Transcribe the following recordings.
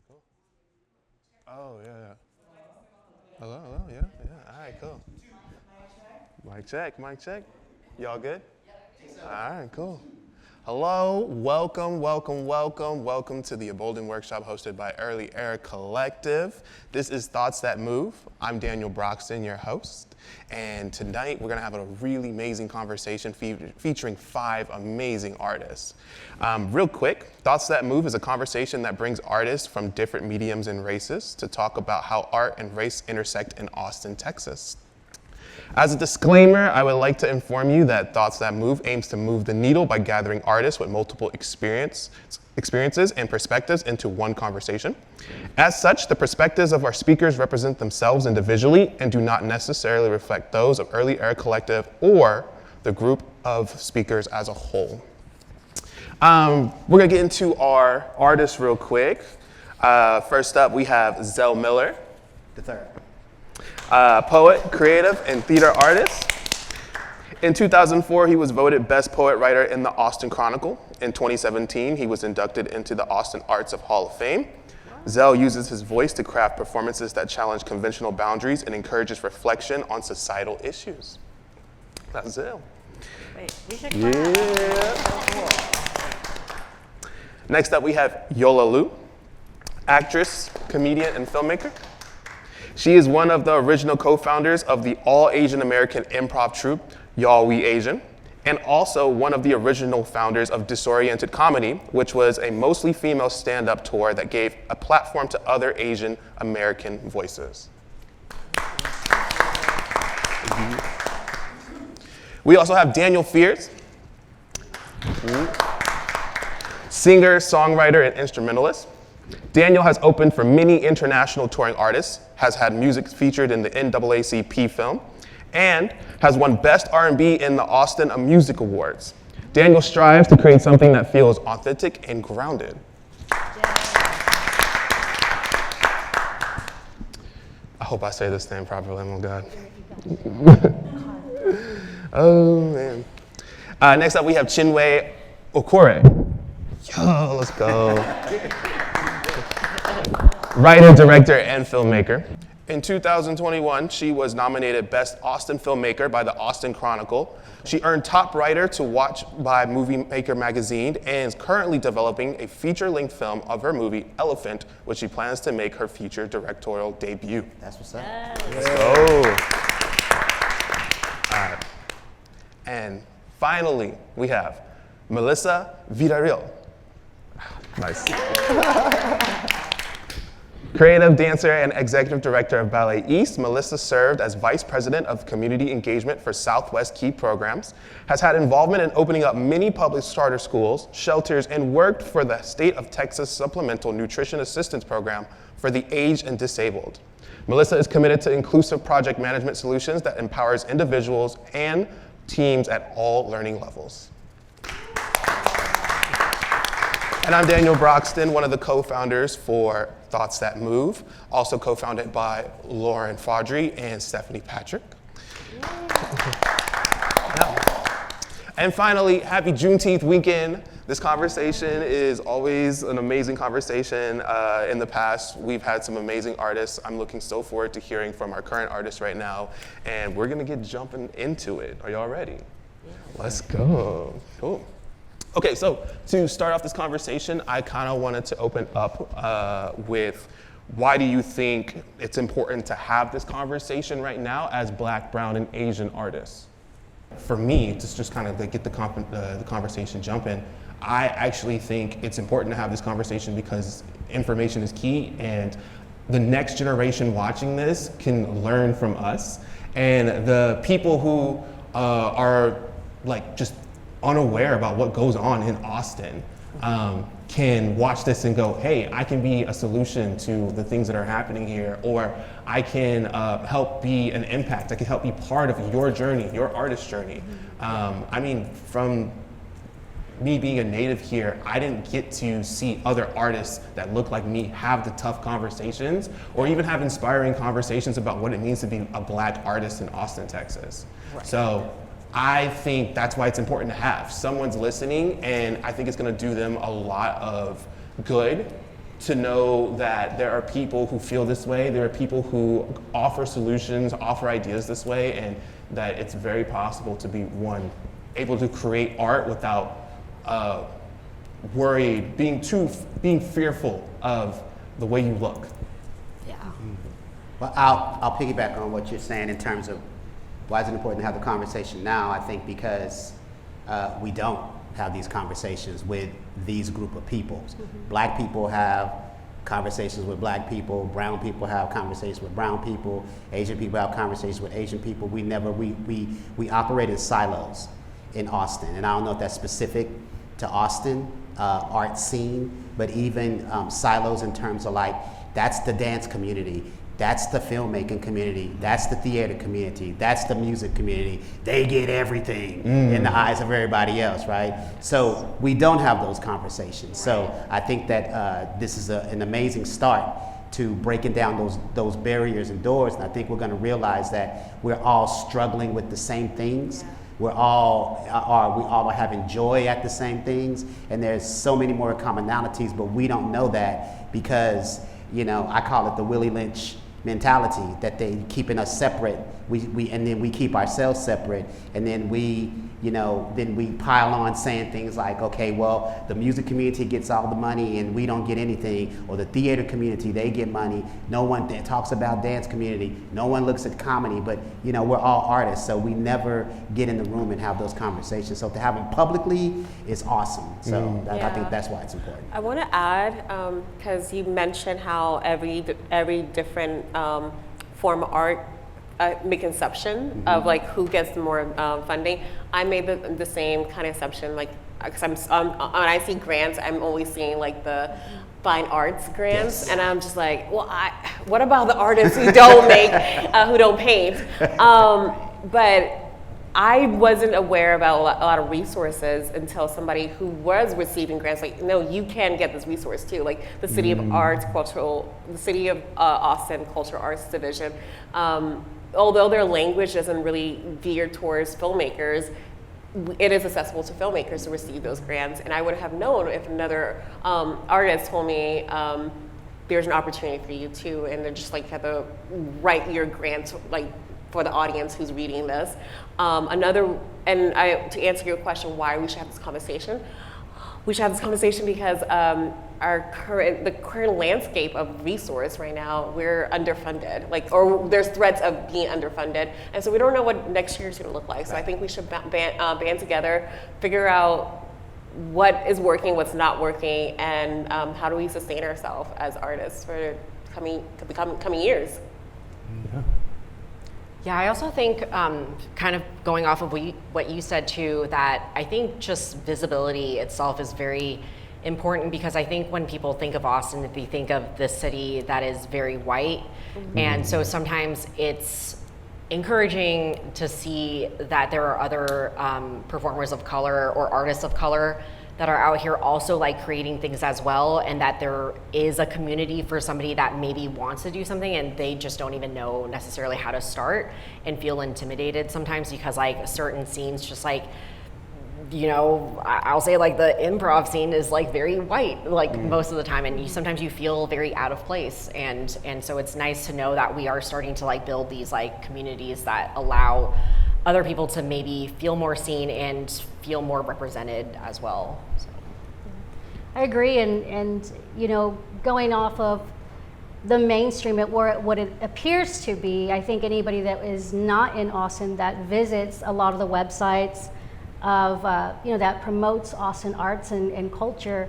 right, cool. Oh, yeah. Hello, hello, yeah. All right, cool. Mic check, mic check. Y'all good? All right, cool. Hello, welcome to the Embolden Workshop hosted by Early Era Collective. This is Thoughts That Move. I'm Daniel Broxton, your host. And tonight we're gonna have a really amazing conversation featuring 5 amazing artists. Real quick, Thoughts That Move is a conversation that brings artists from different mediums and races to talk about how art and race intersect in Austin, Texas. As a disclaimer, I would like to inform you that Thoughts That Move aims to move the needle by gathering artists with multiple experiences and perspectives into one conversation. As such, the perspectives of our speakers represent themselves individually and do not necessarily reflect those of Early Era Collective or the group of speakers as a whole. We're gonna get into our artists real quick. First up, we have Zell Miller. The third. Poet, creative, and theater artist. In 2004, he was voted Best Poet Writer in the Austin Chronicle. In 2017, he was inducted into the Austin Arts of Hall of Fame. Zell uses his voice to craft performances that challenge conventional boundaries and encourages reflection on societal issues. That's Zell. Wait, we should clap. Yeah. Next up, we have Yola Lu, actress, comedian, and filmmaker. She is one of the original co-founders of the all-Asian American improv troupe, Y'all We Asian, and also one of the original founders of Disoriented Comedy, which was a mostly female stand-up tour that gave a platform to other Asian American voices. We also have Daniel Fears, singer, songwriter, and instrumentalist. Daniel has opened for many international touring artists, has had music featured in the NAACP film, and has won Best R&B in the Austin Music Awards. Daniel strives to create something that feels authentic and grounded. I hope I say this name properly, oh my God. Oh man. Next up we have Chinwe Okorie. Yo, let's go. Writer, director, and filmmaker. In 2021, she was nominated Best Austin Filmmaker by the Austin Chronicle. She earned Top Writer to Watch by Movie Maker magazine and is currently developing a feature-length film of her movie, Elephant, which she plans to make her feature directorial debut. That's what's up. Let's go. All right. And finally, we have Melissa Villareal. Nice. Creative dancer and executive director of Ballet East, Melissa served as vice president of community engagement for Southwest Key Programs, has had involvement in opening up many public charter schools, shelters, and worked for the State of Texas Supplemental Nutrition Assistance Program for the aged and disabled. Melissa is committed to inclusive project management solutions that empowers individuals and teams at all learning levels. And I'm Daniel Broxton, one of the co-founders for Thoughts That Move, also co-founded by Lauren Faudree and Stephanie Patrick. And finally, happy Juneteenth weekend. This conversation is always an amazing conversation. In the past, we've had some amazing artists. I'm looking so forward to hearing from our current artists right now, and we're gonna get jumping into it. Are y'all ready? Let's go. Cool. Okay, so to start off this conversation, I kind of wanted to open up with why do you think it's important to have this conversation right now as Black, Brown, and Asian artists? For me, to just kind of get the conversation jumping, I actually think it's important to have this conversation because information is key and the next generation watching this can learn from us. And the people who are like just unaware about what goes on in Austin can watch this and go, hey, I can be a solution to the things that are happening here, or I can help be an impact. I can help be part of your journey, your artist journey. I mean, from me being a native here, I didn't get to see other artists that look like me have the tough conversations or even have inspiring conversations about what it means to be a Black artist in Austin, Texas. Right. So I think that's why it's important to have. Someone's listening, and I think it's gonna do them a lot of good to know that there are people who feel this way, there are people who offer solutions, offer ideas this way, and that it's very possible to be able to create art without worried, being fearful of the way you look. Yeah. Well, I'll piggyback on what you're saying in terms of why is it important to have the conversation now. I think because we don't have these conversations with these group of people. Black people have conversations with black people, brown people have conversations with brown people, Asian people have conversations with Asian people. We operate in silos in Austin, and I don't know if that's specific to Austin art scene, but even silos in terms of like, that's the dance community, that's the filmmaking community, that's the theater community, that's the music community. They get everything in the eyes of everybody else, right? So we don't have those conversations. So I think that this is an amazing start to breaking down those barriers and doors, and I think we're going to realize that we're all struggling with the same things. We all are having joy at the same things, and there's so many more commonalities, but we don't know that because, you know, I call it the Willie Lynch mentality, that they keeping us separate, and then we keep ourselves separate, and then we pile on saying things like, okay, well, the music community gets all the money and we don't get anything, or the theater community, they get money. No one talks about dance community. No one looks at comedy, but you know, we're all artists, so we never get in the room and have those conversations. So to have them publicly is awesome. So I think that's why it's important. I want to add, because you mentioned how every different form of art make conception of like who gets more funding. I made the same kind of assumption, like, because when I see grants, I'm always seeing like the fine arts grants, and I'm just like, well, what about the artists who don't make, who don't paint? But I wasn't aware about a lot of resources until somebody who was receiving grants, like, no, you can get this resource too. Like the City of Arts the City of Austin Cultural Arts Division, although their language isn't really geared towards filmmakers, it is accessible to filmmakers to receive those grants. And I would have known if another artist told me, there's an opportunity for you too, and they're just like, have to write your grant like for the audience who's reading this. To answer your question, why we should have this conversation, we should have this conversation because the current landscape of resource right now, we're underfunded, or there's threats of being underfunded, and so we don't know what next year is going to look like. So I think we should band together, figure out what is working, what's not working, and how do we sustain ourselves as artists for coming years. Yeah. Yeah, I also think, kind of going off of what you said too, that I think just visibility itself is very important, because I think when people think of Austin, they think of the city that is very white. And so sometimes it's encouraging to see that there are other performers of color or artists of color that are out here also like creating things as well, and that there is a community for somebody that maybe wants to do something and they just don't even know necessarily how to start, and feel intimidated sometimes because like certain scenes just like, you know, I'll say like the improv scene is like very white, like most of the time, and sometimes you feel very out of place, and so it's nice to know that we are starting to like build these like communities that allow other people to maybe feel more seen and feel more represented as well. So. I agree, and you know, going off of the mainstream, what it appears to be, I think anybody that is not in Austin that visits a lot of the websites of that promotes Austin arts and culture,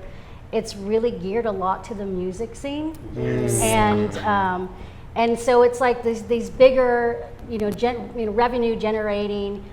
it's really geared a lot to the music scene, and so it's like these bigger revenue generating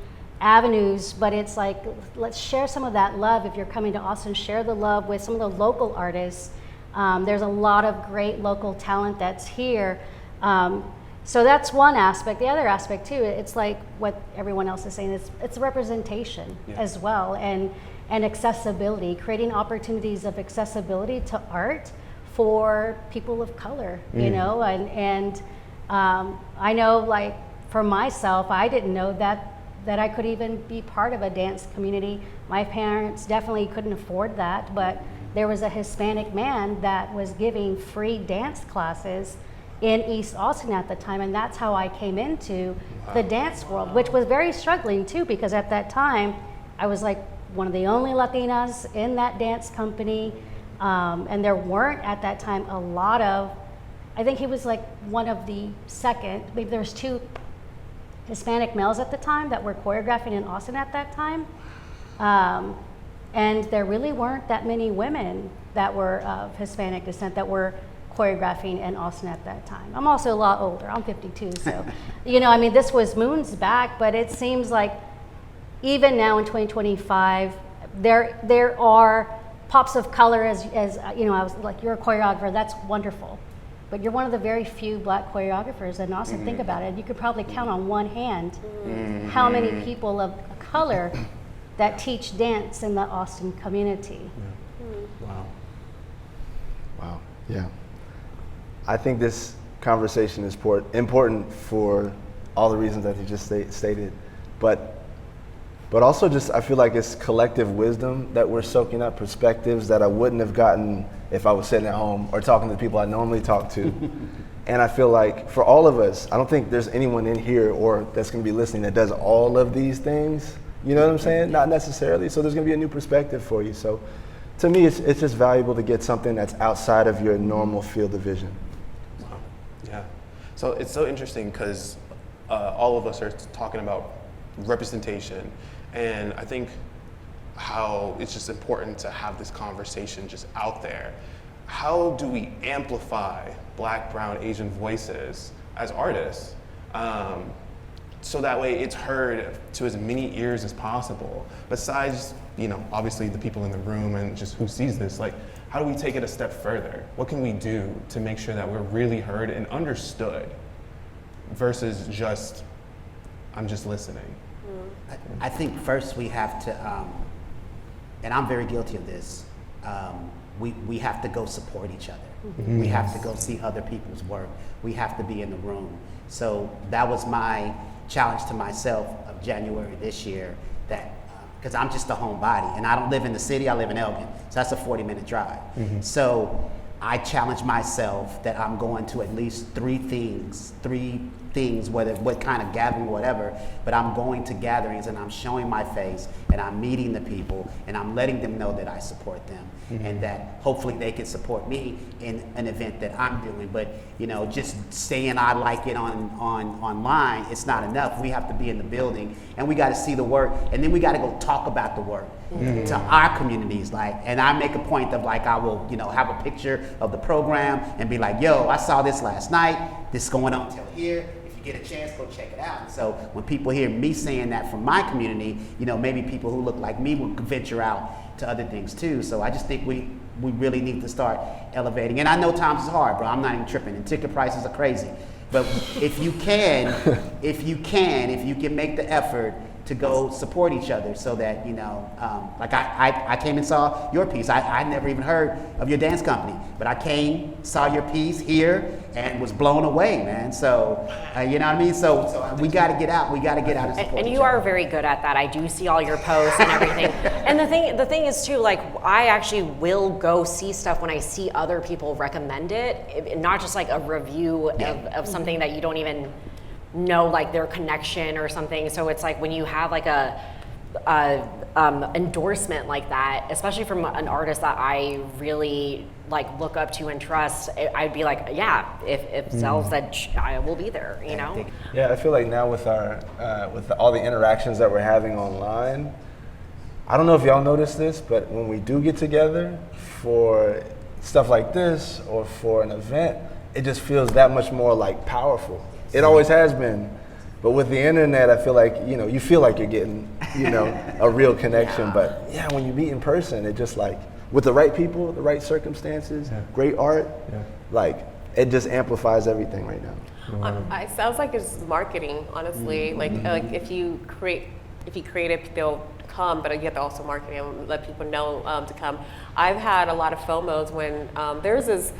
avenues, but it's like, let's share some of that love. If you're coming to Austin, share the love with some of the local artists. There's a lot of great local talent that's here. So that's one aspect. The other aspect too, it's like what everyone else is saying, it's representation as well, and accessibility, creating opportunities of accessibility to art for people of color, you know, and I know, like, for myself, I didn't know that I could even be part of a dance community. My parents definitely couldn't afford that, but there was a Hispanic man that was giving free dance classes in East Austin at the time, and that's how I came into the dance world, which was very struggling too, because at that time I was like one of the only Latinas in that dance company, and there weren't at that time a lot of, I think he was like one of the second, maybe there was 2 Hispanic males at the time that were choreographing in Austin at that time. And there really weren't that many women that were of Hispanic descent that were choreographing in Austin at that time. I'm also a lot older, I'm 52, so, you know, I mean, this was moons back, but it seems like even now in 2025, there are pops of color as you know, I was like, you're a choreographer, that's wonderful. But you're one of the very few Black choreographers in Austin. Think about it. You could probably count on one hand how many people of color that teach dance in the Austin community. Wow. Wow. Yeah. I think this conversation is important for all the reasons that you just stated, but also just I feel like it's collective wisdom that we're soaking up, perspectives that I wouldn't have gotten if I was sitting at home or talking to the people I normally talk to. And I feel like for all of us, I don't think there's anyone in here or that's going to be listening that does all of these things. You know what I'm saying? Not necessarily. So there's going to be a new perspective for you. So to me, it's just valuable to get something that's outside of your normal field of vision. Wow. Yeah. So it's so interesting because all of us are talking about representation, and I think how it's just important to have this conversation just out there. How do we amplify Black, brown, Asian voices as artists? So that way it's heard to as many ears as possible. Besides, you know, obviously the people in the room and just who sees this, like, how do we take it a step further? What can we do to make sure that we're really heard and understood versus just, I'm just listening? I think first we have to, and I'm very guilty of this, we have to go support each other. Mm-hmm. We have to go see other people's work. We have to be in the room. So that was my challenge to myself of January this year, that because I'm just a homebody and I don't live in the city, I live in Elgin. So that's a 40-minute drive. Mm-hmm. So I challenge myself that I'm going to at least three things, whether what kind of gathering, whatever, but I'm going to gatherings and I'm showing my face and I'm meeting the people and I'm letting them know that I support them. Mm-hmm. And that hopefully they can support me in an event that I'm doing. But you know, just saying I like it online, it's not enough. We have to be in the building and we got to see the work, and then we got to go talk about the work to our communities. Like, and I make a point of like, I will, you know, have a picture of the program and be like, yo, I saw this last night. This is going on till here. Get a chance, go check it out. And so when people hear me saying that from my community, you know, maybe people who look like me will venture out to other things too. So I just think we really need to start elevating. And I know times is hard, bro. I'm not even tripping, and ticket prices are crazy. But if you can make the effort to go support each other, so that, you know, like I came and saw your piece. I never even heard of your dance company, but I came, saw your piece here, and was blown away, man. So, you know what I mean? So we got to get out. We got to get out and support and each you other. are very good at that. I do see all your posts and everything. And the thing is too, like, I actually will go see stuff when I see other people recommend it, not just like a review of something that you don't even know, like their connection or something. So it's like when you have like a endorsement like that, especially from an artist that I really like look up to and trust, I'd be like, yeah, if Zell said I will be there, you know? Yeah, I feel like now with our with all the interactions that we're having online, I don't know if y'all notice this, but when we do get together for stuff like this or for an event, it just feels that much more like powerful. It always has been, but with the internet, I feel like, you know, you feel like you're getting, you know, a real connection. But yeah, when you meet in person, it just like, with the right people, the right circumstances, great art, like it just amplifies everything right now. It sounds like it's marketing, honestly. Like if you create it, they'll come, but you have to also market it and let people know to come. I've had a lot of FOMOs when there's this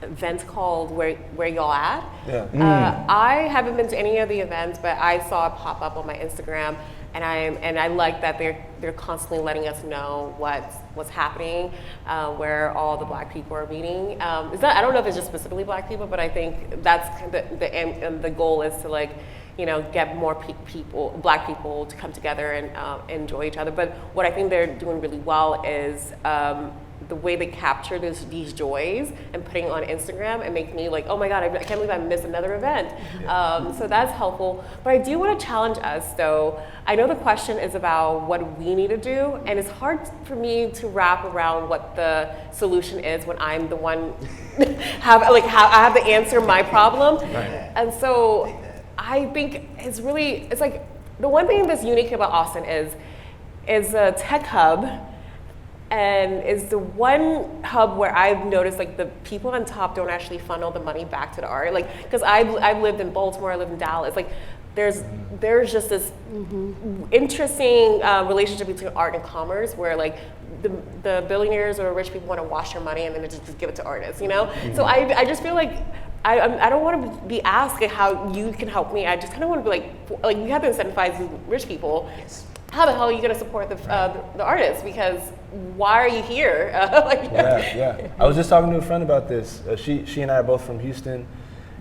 event called Where Y'all At? I haven't been to any of the events, but I saw it pop up on my Instagram, and I like that they're constantly letting us know what's happening, where all the Black people are meeting. It's not, I don't know if it's just specifically Black people, but I think that's the goal is to like, you know, get more Black people to come together and enjoy each other. But what I think they're doing really well is the way they capture these joys and putting it on Instagram and make me like, oh my God, I can't believe I missed another event. So that's helpful. But I do want to challenge us though. I know the question is about what we need to do, and it's hard for me to wrap around what the solution is when I'm the one I have to answer my problem. Right. And so I think it's like the one thing that's unique about Austin is a tech hub, and is the one hub where I've noticed like the people on top don't actually funnel the money back to the art. Like, because I've lived in Baltimore, I live in Dallas. Like, there's just this interesting relationship between art and commerce, where like the billionaires or rich people want to wash their money and then they just give it to artists, you know? So I just feel like I don't want to be asked how you can help me. I just kind of want to be like you have to incentivize these rich people. Yes. How the hell are you going to support the artists? Because why are you here? Yeah. I was just talking to a friend about this. She and I are both from Houston,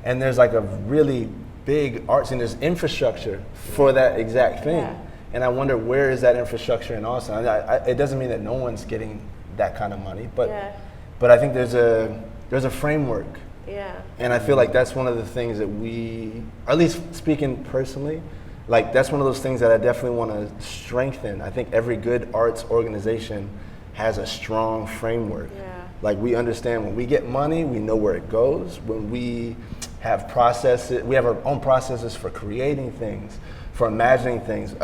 and there's like a really big art scene. There's infrastructure for that exact thing. Yeah. And I wonder, where is that infrastructure in Austin? It doesn't mean that no one's getting that kind of money, but I think there's a framework. Yeah. And I feel like that's one of the things that we, or at least speaking personally, like that's one of those things that I definitely want to strengthen. I think every good arts organization has a strong framework. Yeah. Like we understand when we get money, we know where it goes. When we have processes, we have our own processes for creating things, for imagining things.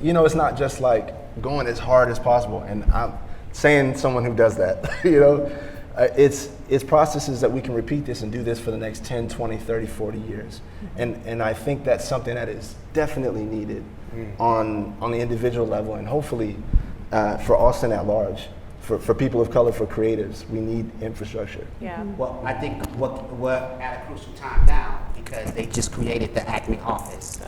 You know, it's not just like going as hard as possible. And I'm saying someone who does that, you know, it's processes that we can repeat this and do this for the next 10, 20, 30, 40 years. And I think that's something that is definitely needed on the individual level, and hopefully for Austin at large, for people of color, for creatives, we need infrastructure. Yeah. Well, I think we're at a crucial time now because they just created the Acme office.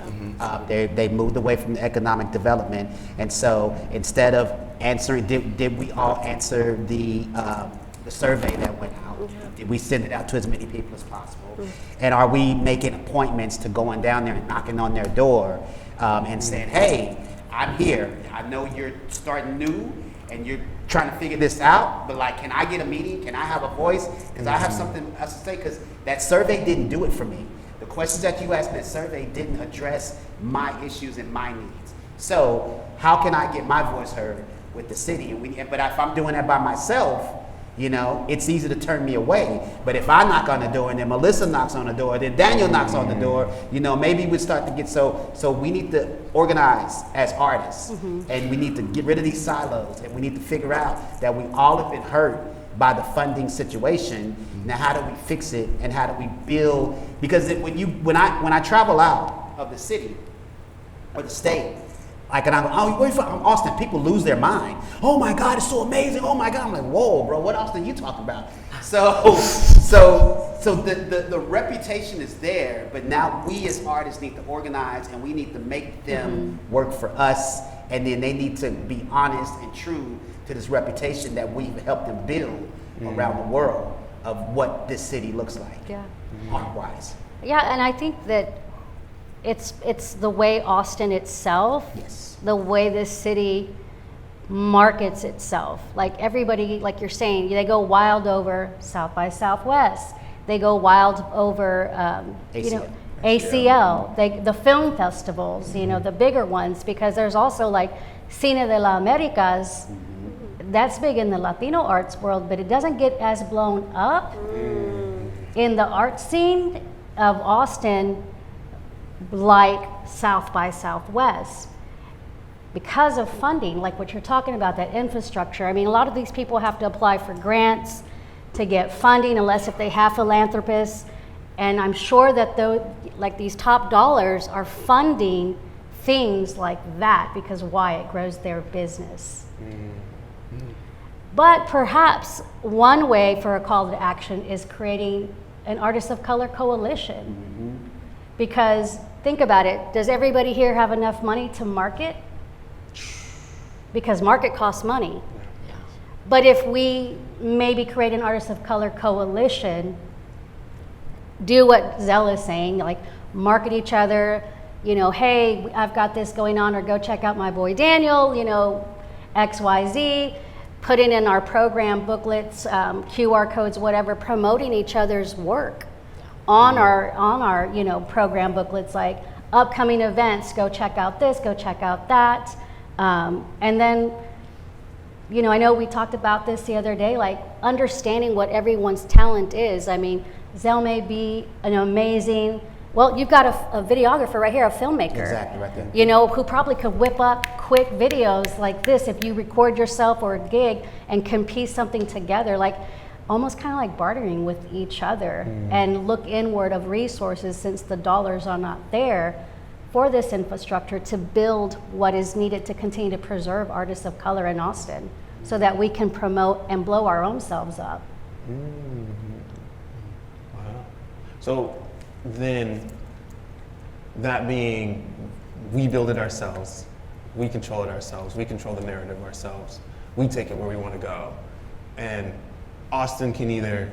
They moved away from the economic development, and so instead of answering, did we all answer the survey that went out? Did we send it out to as many people as possible? And are we making appointments to going down there and knocking on their door and saying, hey, I'm here. I know you're starting new and you're trying to figure this out, but like, can I get a meeting? Can I have a voice? Because I have something else to say, because that survey didn't do it for me. The questions that you asked in that survey didn't address my issues and my needs. So how can I get my voice heard with the city? But if I'm doing that by myself, you know, it's easy to turn me away. But if I knock on the door and then Melissa knocks on the door, then Daniel knocks on the door, you know, maybe we start to get so we need to organize as artists, and we need to get rid of these silos, and we need to figure out that we all have been hurt by the funding situation. Now, how do we fix it, and how do we build? Because when I travel out of the city or the state, like, and I'm where you from? I'm Austin. People lose their mind. Oh my God, it's so amazing. Oh my God. I'm like, whoa, bro, what Austin are you talking about? So the reputation is there, but now we as artists need to organize, and we need to make them work for us, and then they need to be honest and true to this reputation that we've helped them build around the world of what this city looks like, art-wise. Yeah, and I think that it's the way Austin itself, the way this city markets itself. Like everybody, like you're saying, they go wild over South by Southwest. They go wild over, ACL, the film festivals, you know, the bigger ones, because there's also like Cine de las Americas. That's big in the Latino arts world, but it doesn't get as blown up in the art scene of Austin like South by Southwest, because of funding, like what you're talking about, that infrastructure. I mean, a lot of these people have to apply for grants to get funding, unless if they have philanthropists. And I'm sure that these top dollars are funding things like that, because why? It grows their business. But perhaps one way for a call to action is creating an Artists of Color coalition. Because think about it, does everybody here have enough money to market because market costs money. But if we maybe create an Artists of Color coalition, do what Zell is saying, like market each other, hey, I've got this going on, or go check out my boy Daniel, XYZ, put it in our program booklets, QR codes, whatever, promoting each other's work on our program booklets, like upcoming events, go check out this, go check out that. And then, I know we talked about this the other day, like understanding what everyone's talent is. I mean, Zell may be an amazing, well, you've got a videographer right here, a filmmaker. Exactly, right there. Who probably could whip up quick videos like this if you record yourself or a gig and can piece something together, like almost kind of like bartering with each other and look inward of resources, since the dollars are not there for this infrastructure, to build what is needed to continue to preserve artists of color in Austin, so that we can promote and blow our own selves up. Wow. So then, that being, we build it ourselves, we control it ourselves, we control the narrative ourselves, we take it where we want to go, and Austin can either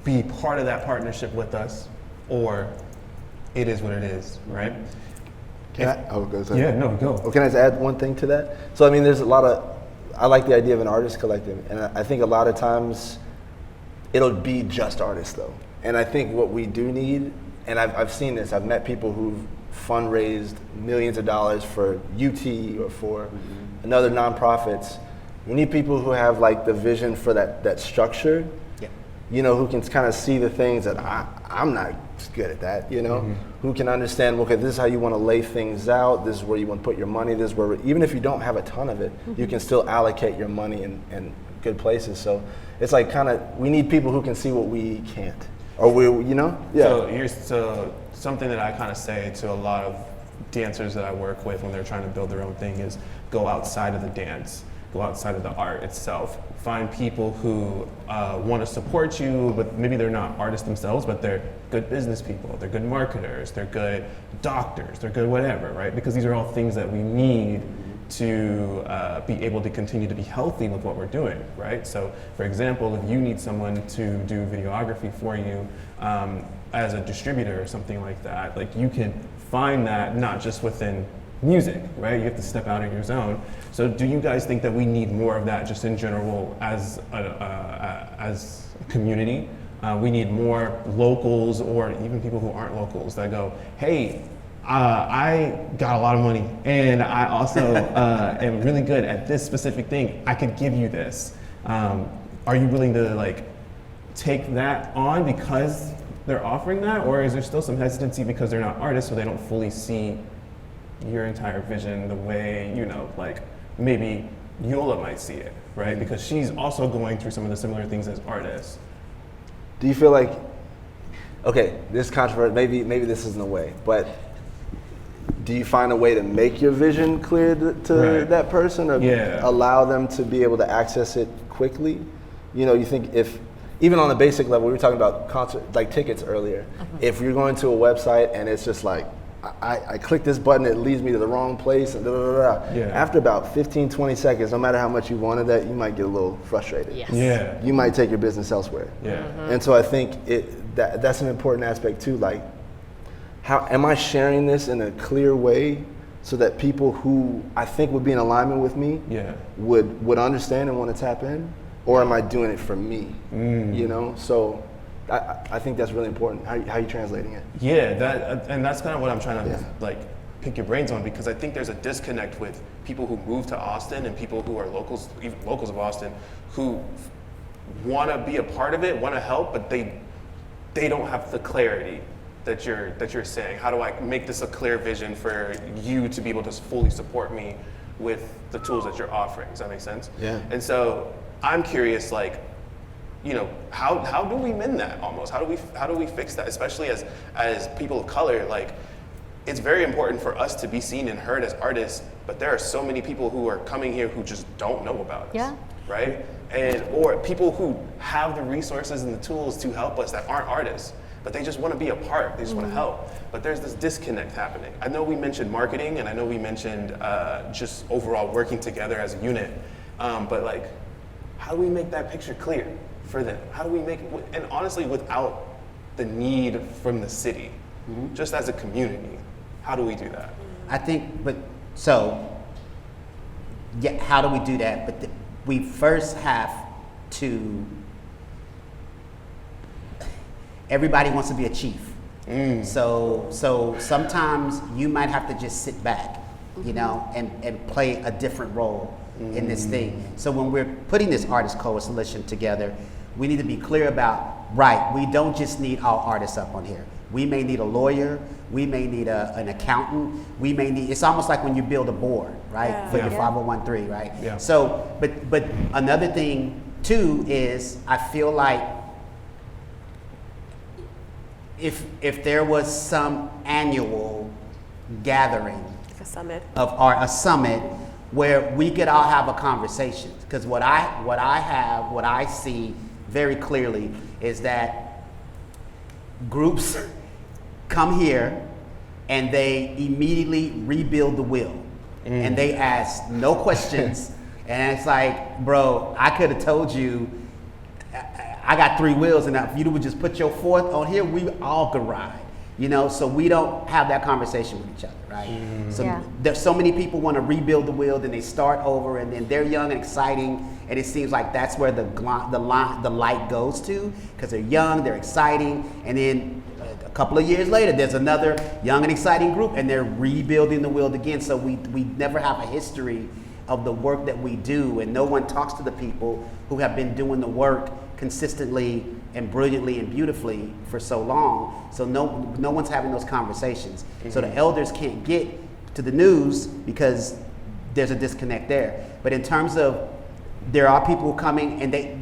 be part of that partnership with us, or it is what it is, right? Can I? Oh, go ahead. Yeah, no, go. Oh, can I just add one thing to that? So, I mean, there's a lot of, I like the idea of an artist collective, and I think a lot of times it'll be just artists though. And I think what we do need, and I've seen this, I've met people who've fundraised millions of dollars for UT or for another nonprofits. We need people who have like the vision for that structure, who can kind of see the things that I'm not good at that, who can understand, okay, this is how you want to lay things out, this is where you want to put your money, this is where, even if you don't have a ton of it, you can still allocate your money in good places. So it's like we need people who can see what we can't. Or So something that I kind of say to a lot of dancers that I work with when they're trying to build their own thing is go outside of the dance, go outside of the art itself. Find people who want to support you, but maybe they're not artists themselves, but they're good business people, they're good marketers, they're good doctors, they're good whatever, right? Because these are all things that we need to be able to continue to be healthy with what we're doing, right? So, for example, if you need someone to do videography for you as a distributor or something like that, like you can find that not just within music, right? You have to step out of your zone. So do you guys think that we need more of that just in general as a community? We need more locals, or even people who aren't locals, that go, hey, I got a lot of money and I also am really good at this specific thing. I could give you this. Are you willing to take that on because they're offering that? Or is there still some hesitancy because they're not artists, so they don't fully see your entire vision the way, maybe Yola might see it, right? Because she's also going through some of the similar things as artists. Do you feel like, okay, this controversy, maybe this isn't a way, but do you find a way to make your vision clear to that person, or allow them to be able to access it quickly? You think if, even on a basic level, we were talking about concert, tickets earlier. If you're going to a website and it's just I click this button, it leads me to the wrong place, and after about 15, 20 seconds, no matter how much you wanted that, you might get a little frustrated. Yes. Yeah. You might take your business elsewhere. Yeah. And so I think that's an important aspect too. How am I sharing this in a clear way so that people who I think would be in alignment with me would understand and want to tap in? Or am I doing it for me? So I think that's really important. How are you translating it? Yeah, and that's kind of what I'm trying to pick your brains on, because I think there's a disconnect with people who move to Austin and people who are locals, even locals of Austin, who want to be a part of it, want to help, but they don't have the clarity that you're saying. How do I make this a clear vision for you to be able to fully support me with the tools that you're offering? Does that make sense? Yeah. And so I'm curious, how do we mend that almost? How do we fix that, especially as people of color? It's very important for us to be seen and heard as artists, but there are so many people who are coming here who just don't know about us, right? Or people who have the resources and the tools to help us that aren't artists. but they just want to be a part. They just want to help. But there's this disconnect happening. I know we mentioned marketing, and I know we mentioned just overall working together as a unit. But like, how do we make that picture clear for them? How do we make it, and honestly, without the need from the city, just as a community, how do we do that? I think, but so, yeah, how do we do that? But we first have to, everybody wants to be a chief. So sometimes you might have to just sit back, you know, and play a different role in this thing. So when we're putting this artist coalition together, we need to be clear about, right, we don't just need all artists up on here. We may need a lawyer, we may need an accountant, we may need, it's almost like when you build a board, right, for your 501(c)(3), right? Yeah. So, but another thing too is, I feel like if there was some annual gathering Like a summit. of a summit where we could all have a conversation, because what I see very clearly is that groups come here and they immediately rebuild the wheel and they ask no questions. And it's like, bro, I could have told you I got 3 wheels, and if you would just put your 4th on here, we all could ride, you know? So we don't have that conversation with each other, right? So there's so many people want to rebuild the wheel, then they start over, and then they're young and exciting, and it seems like that's where the light goes to, because they're young, they're exciting, and then a couple of years later, there's another young and exciting group, and they're rebuilding the wheel again. So we never have a history of the work that we do, and no one talks to the people who have been doing the work consistently and brilliantly and beautifully for so long. So no one's having those conversations. So the elders can't get to the news because there's a disconnect there. But in terms of, there are people coming and they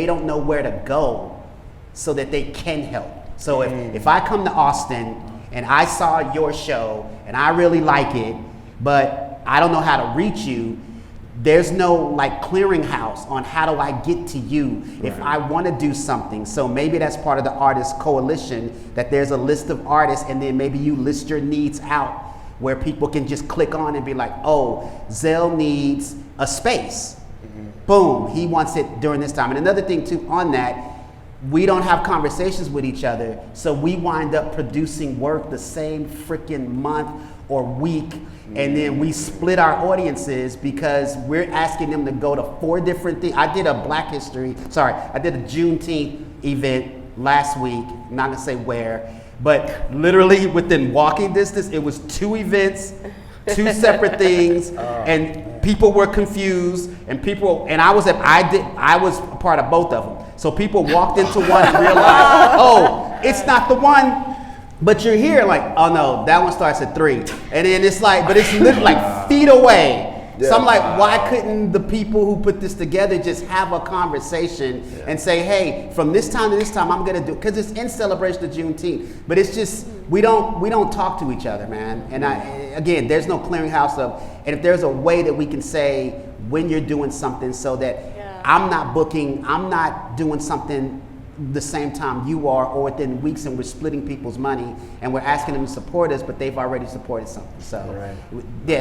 don't know where to go so that they can help. So if I come to Austin and I saw your show and I really like it, but I don't know how to reach you, there's no like clearinghouse on how do I get to you if I want to do something. So maybe that's part of the artist coalition, that there's a list of artists, and then maybe you list your needs out where people can just click on and be like, oh, Zell needs a space. Boom, he wants it during this time. And another thing too on that, we don't have conversations with each other, so we wind up producing work the same freaking month or week, and then we split our audiences because we're asking them to go to 4 different things. I did a Juneteenth event last week, I'm not gonna say where, but literally within walking distance, it was 2 events, 2 separate things, and people were confused, and I was a part of both of them. So people walked into one and realized, oh, it's not the one. But you're here like, oh no, that one starts at 3. And then it's like, but it's literally like feet away. So I'm like, why couldn't the people who put this together just have a conversation and say, hey, from this time to this time, I'm gonna do, because it's in celebration of Juneteenth. But it's just, we don't talk to each other, man. And again, there's no clearinghouse of, and if there's a way that we can say when you're doing something so that I'm not doing something the same time you are, or within weeks, and we're splitting people's money and we're asking them to support us, but they've already supported something. So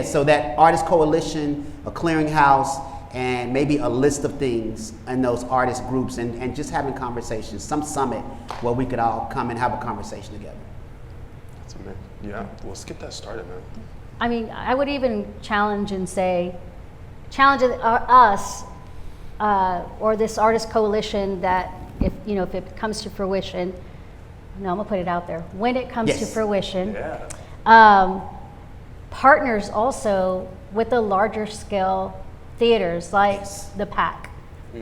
so that artist coalition, a clearinghouse, and maybe a list of things in those artist groups, and just having conversations, some summit where we could all come and have a conversation together. That's amazing. Yeah, well, let's get that started, man. I mean, I would even challenge us or this artist coalition that if it comes to fruition, I'm gonna put it out there, when it comes to fruition, partners also with the larger scale theaters like the PAC,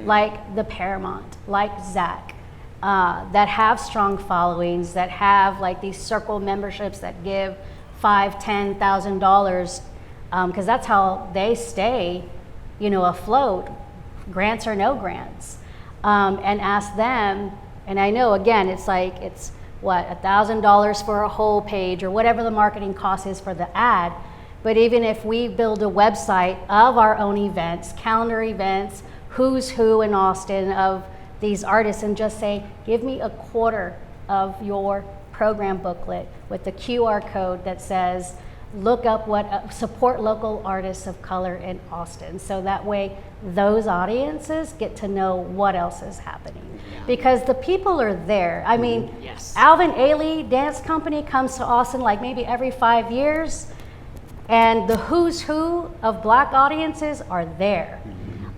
like the Paramount, like Zach, that have strong followings, that have like these circle memberships that give $5,000-$10,000, because that's how they stay, afloat, grants or no grants. And ask them, and I know again, it's what, $1,000 for a whole page or whatever the marketing cost is for the ad. But even if we build a website of our own events, calendar events, who's who in Austin of these artists, and just say, give me $0.25 of your program booklet with the QR code that says, look up what support local artists of color in Austin. So that way those audiences get to know what else is happening. Because the people are there. I mean, Yes. Alvin Ailey Dance Company comes to Austin like maybe every 5 years, and the who's who of Black audiences are there.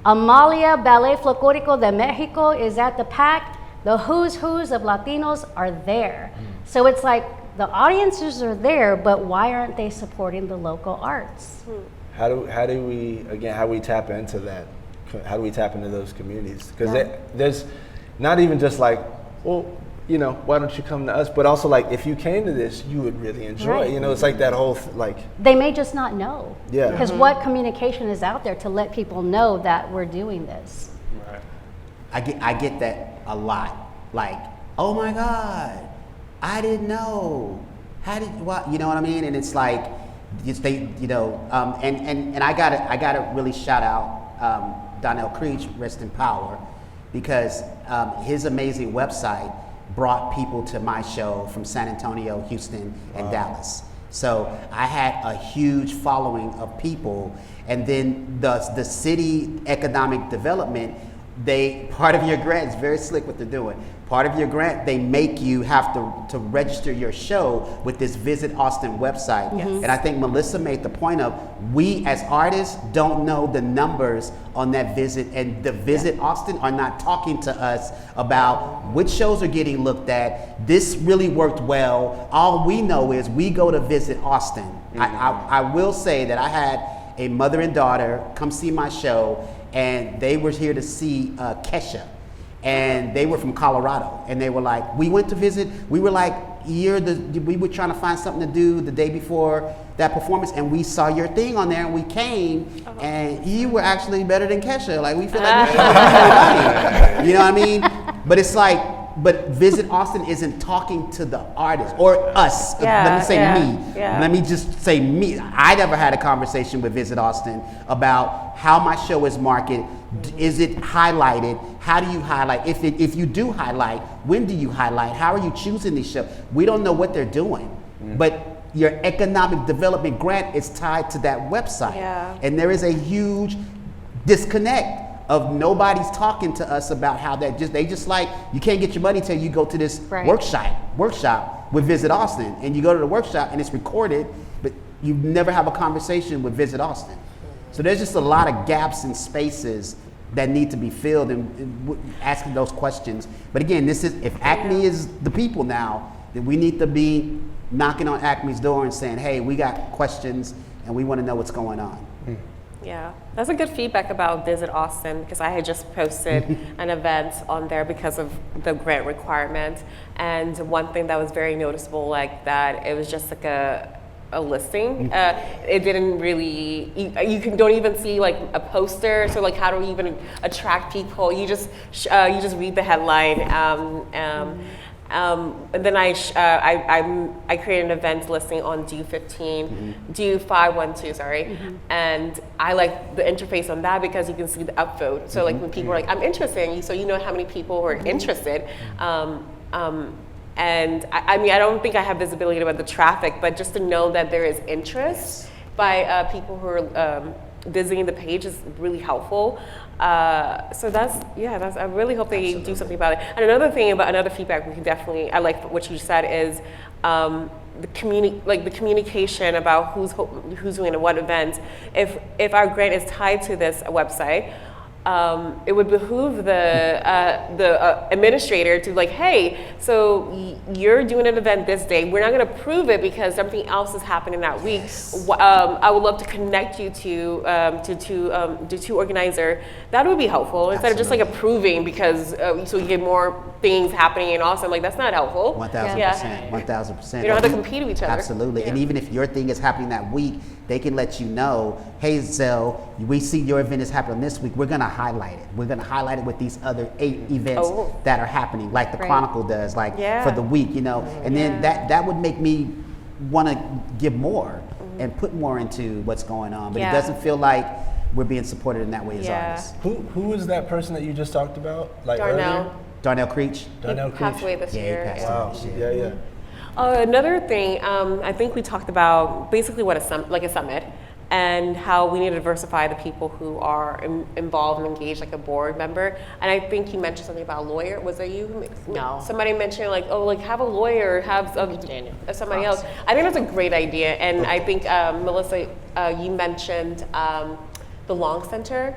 Amalia Ballet Folclórico de Mexico is at the PAC. The who's who's of Latinos are there. So it's like the audiences are there, but why aren't they supporting the local arts? How do we tap into that? How do we tap into those communities? Because there's not even just like, well, you know, why don't you come to us? But also like, if you came to this, you would really enjoy. Right. You know, it's like that whole like. They may just not know. Yeah. Because what communication is out there to let people know that we're doing this? Right. I get that a lot. Like, oh my God, I didn't know. How did what? You know what I mean? And it's like, and I gotta really shout out Daniel Creech, rest in power, because his amazing website brought people to my show from San Antonio, Houston, and Dallas. So I had a huge following of people, and then the city economic development, part of your grant is very slick what they're doing. Part of your grant, they make you have to register your show with this Visit Austin website. Yes. And I think Melissa made the point of, we as artists don't know the numbers on that visit, and the Visit Austin are not talking to us about which shows are getting looked at. This really worked well. All we know is we go to Visit Austin. I will say that I had a mother and daughter come see my show, and they were here to see Kesha. And they were from Colorado, and they were like, we went to visit. We were like, we were trying to find something to do the day before that performance, and we saw your thing on there, and we came, and you were actually better than Kesha. Like, we feel like we should money. You know what I mean? But it's like, but Visit Austin isn't talking to the artist or us. Let me say me. Yeah. Let me just say me. I never had a conversation with Visit Austin about how my show is marketed. Is it highlighted? How do you highlight? If you do highlight, when do you highlight? How are you choosing these shows? We don't know what they're doing, but your economic development grant is tied to that website. Yeah. And there is a huge disconnect of nobody's talking to us about how they just like, you can't get your money till you go to this workshop with Visit Austin, and you go to the workshop and it's recorded, but you never have a conversation with Visit Austin. So there's just a lot of gaps and spaces that need to be filled, and asking those questions. But again, if Acme is the people now, then we need to be knocking on Acme's door and saying, hey, we got questions and we want to know what's going on. Yeah, that's a good feedback about Visit Austin, because I had just posted an event on there because of the grant requirement. And one thing that was very noticeable, like that, it was just like a listing. It didn't really, don't even see like a poster. So like, how do we even attract people? You just read the headline. And then I created an event listing on Do 512, sorry. And I like the interface on that because you can see the upvote. So like when people are like, I'm interested, so you know how many people were interested. And I mean, I don't think I have visibility about the traffic, but just to know that there is interest by people who are visiting the page is really helpful. So I really hope they do something about it. And another feedback we can definitely, I like what you said, is the communication about who's doing what events. If our grant is tied to this website, it would behoove the administrator to like, hey, so you're doing an event this day. We're not going to approve it because something else is happening that week. I would love to connect you to organizer. That would be helpful instead of just like approving because so you get more things happening in Austin. Like that's not helpful. 1,000%. 1,000%. You don't have to compete with each other. Absolutely. Yeah. And even if your thing is happening that week, they can let you know, hey, Zell, we see your event is happening this week. We're going to highlight it. We're going to highlight it with these other 8 events that are happening, like the Chronicle does, like for the week, you know. And then that would make me want to give more and put more into what's going on. But it doesn't feel like we're being supported in that way as artists. Who is that person that you just talked about? Like Darnell. earlier? Darnell Creech. Darnell He passed away this Yeah, he year. passed yeah. away. Wow. Yeah, yeah. Another thing, I think we talked about basically what a summit, and how we need to diversify the people who are involved and engaged, like a board member. And I think you mentioned something about a lawyer. Was that you? No. Somebody mentioned like, oh, like have a lawyer, have Daniel somebody else. Broxton. I think that's a great idea. And I think Melissa, you mentioned the Long Center.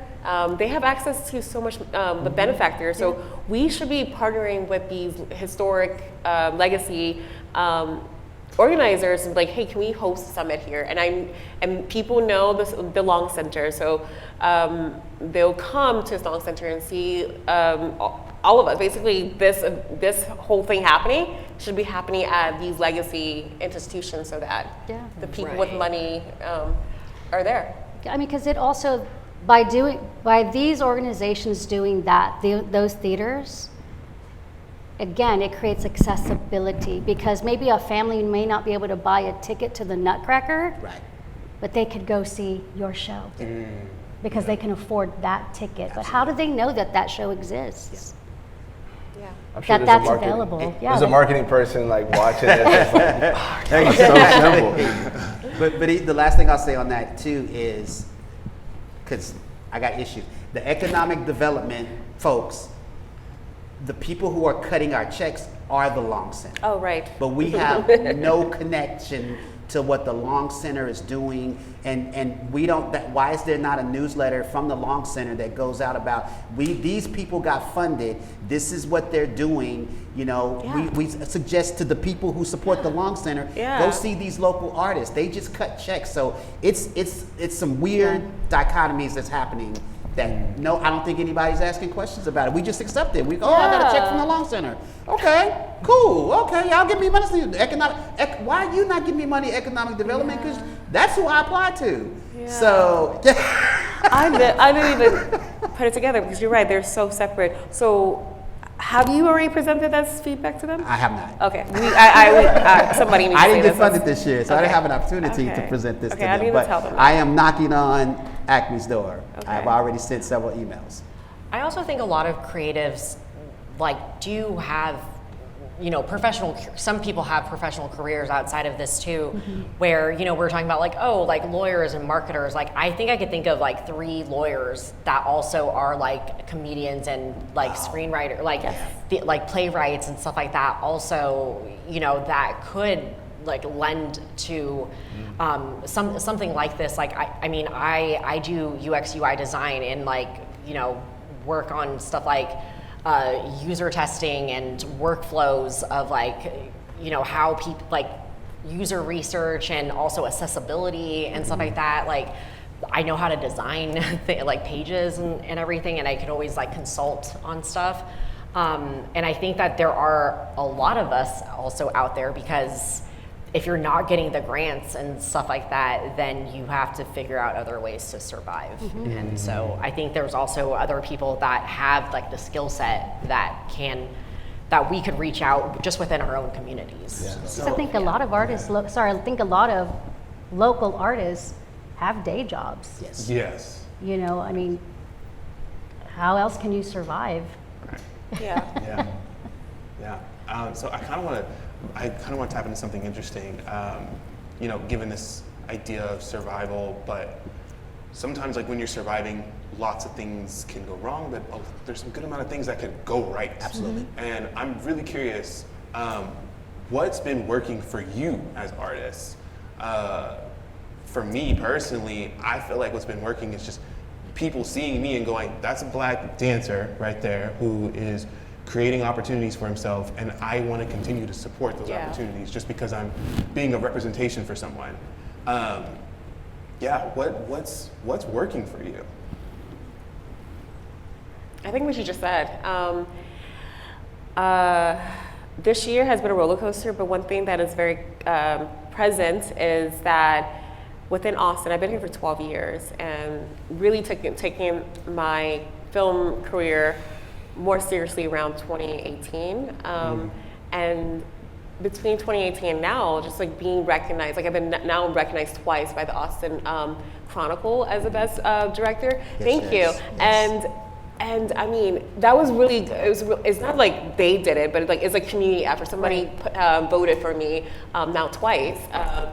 They have access to so much the benefactors. So we should be partnering with these historic legacy organizers and like, hey, can we host a summit here? And people know the Long Center, so they'll come to this Long Center and see all of us. Basically, this whole thing happening should be happening at these legacy institutions, so that the people with money are there. I mean, because it also, by these organizations doing that, those theaters, again, it creates accessibility, because maybe a family may not be able to buy a ticket to the Nutcracker, Right. but they could go see your show because they can afford that ticket. But how do they know that that show exists? Yeah. I'm sure That's there's a marketing, available. Yeah, there's a like- marketing person like watching it. It's like, it's so simple. But the last thing I'll say on that too is, because I got issues. The economic development folks, the people who are cutting our checks are the Long Center. Oh, right. But we have no connection to what the Long Center is doing, and we don't. Why is there not a newsletter from the Long Center that goes out about these people got funded? This is what they're doing. You know, Yeah. we suggest to the people who support the Long Center, Yeah. go see these local artists. They just cut checks, so it's some weird dichotomies that's happening. That no, I don't think anybody's asking questions about it. We just accept it. I got a check from the Long Center. Okay, cool. Okay, y'all give me money. Why are you not giving me money? Economic development, because that's who I apply to. Yeah. So I didn't even put it together, because you're right, they're so separate. So have you already presented as feedback to them? I have not. Okay, somebody needs to I say didn't get this. funded this year, so I didn't Okay. have an opportunity to Okay. present this Okay, to I them. need to But tell them that. I am knocking on Acme's door. Okay. I've already sent several emails. I also think a lot of creatives do have, some people have professional careers outside of this too, where, we're talking about lawyers and marketers. I think I could think of 3 lawyers that also are comedians and screenwriter, playwrights and stuff like that also, that could lend to something like this. I do UX UI design and work on stuff like user testing and workflows of how people user research and also accessibility and stuff like that. I know how to design pages and everything, and I could always consult on stuff. And I think that there are a lot of us also out there, because if you're not getting the grants and stuff like that, then you have to figure out other ways to survive. And so I think there's also other people that have the skill set that we could reach out just within our own communities. Yeah. So I think a lot of artists, I think a lot of local artists have day jobs. Yes. Yes. I mean, how else can you survive? Yeah. Yeah. So I kind of want to tap into something interesting. Given this idea of survival, but sometimes when you're surviving, lots of things can go wrong, but there's some good amount of things that could go right. Absolutely. And I'm really curious, what's been working for you as artists? For me personally, I feel like what's been working is just people seeing me and going, that's a Black dancer right there who is creating opportunities for himself, and I want to continue to support those opportunities just because I'm being a representation for someone. What's working for you? I think what you just said. This year has been a roller coaster, but one thing that is very present is that within Austin, I've been here for 12 years and really taking my film career more seriously around 2018. And between 2018 and now, just being recognized, I've been now recognized twice by the Austin Chronicle as the best director. Thank you. Yes. And And I mean, that was really, it's not like they did it, but it's a community effort. Somebody voted for me now twice,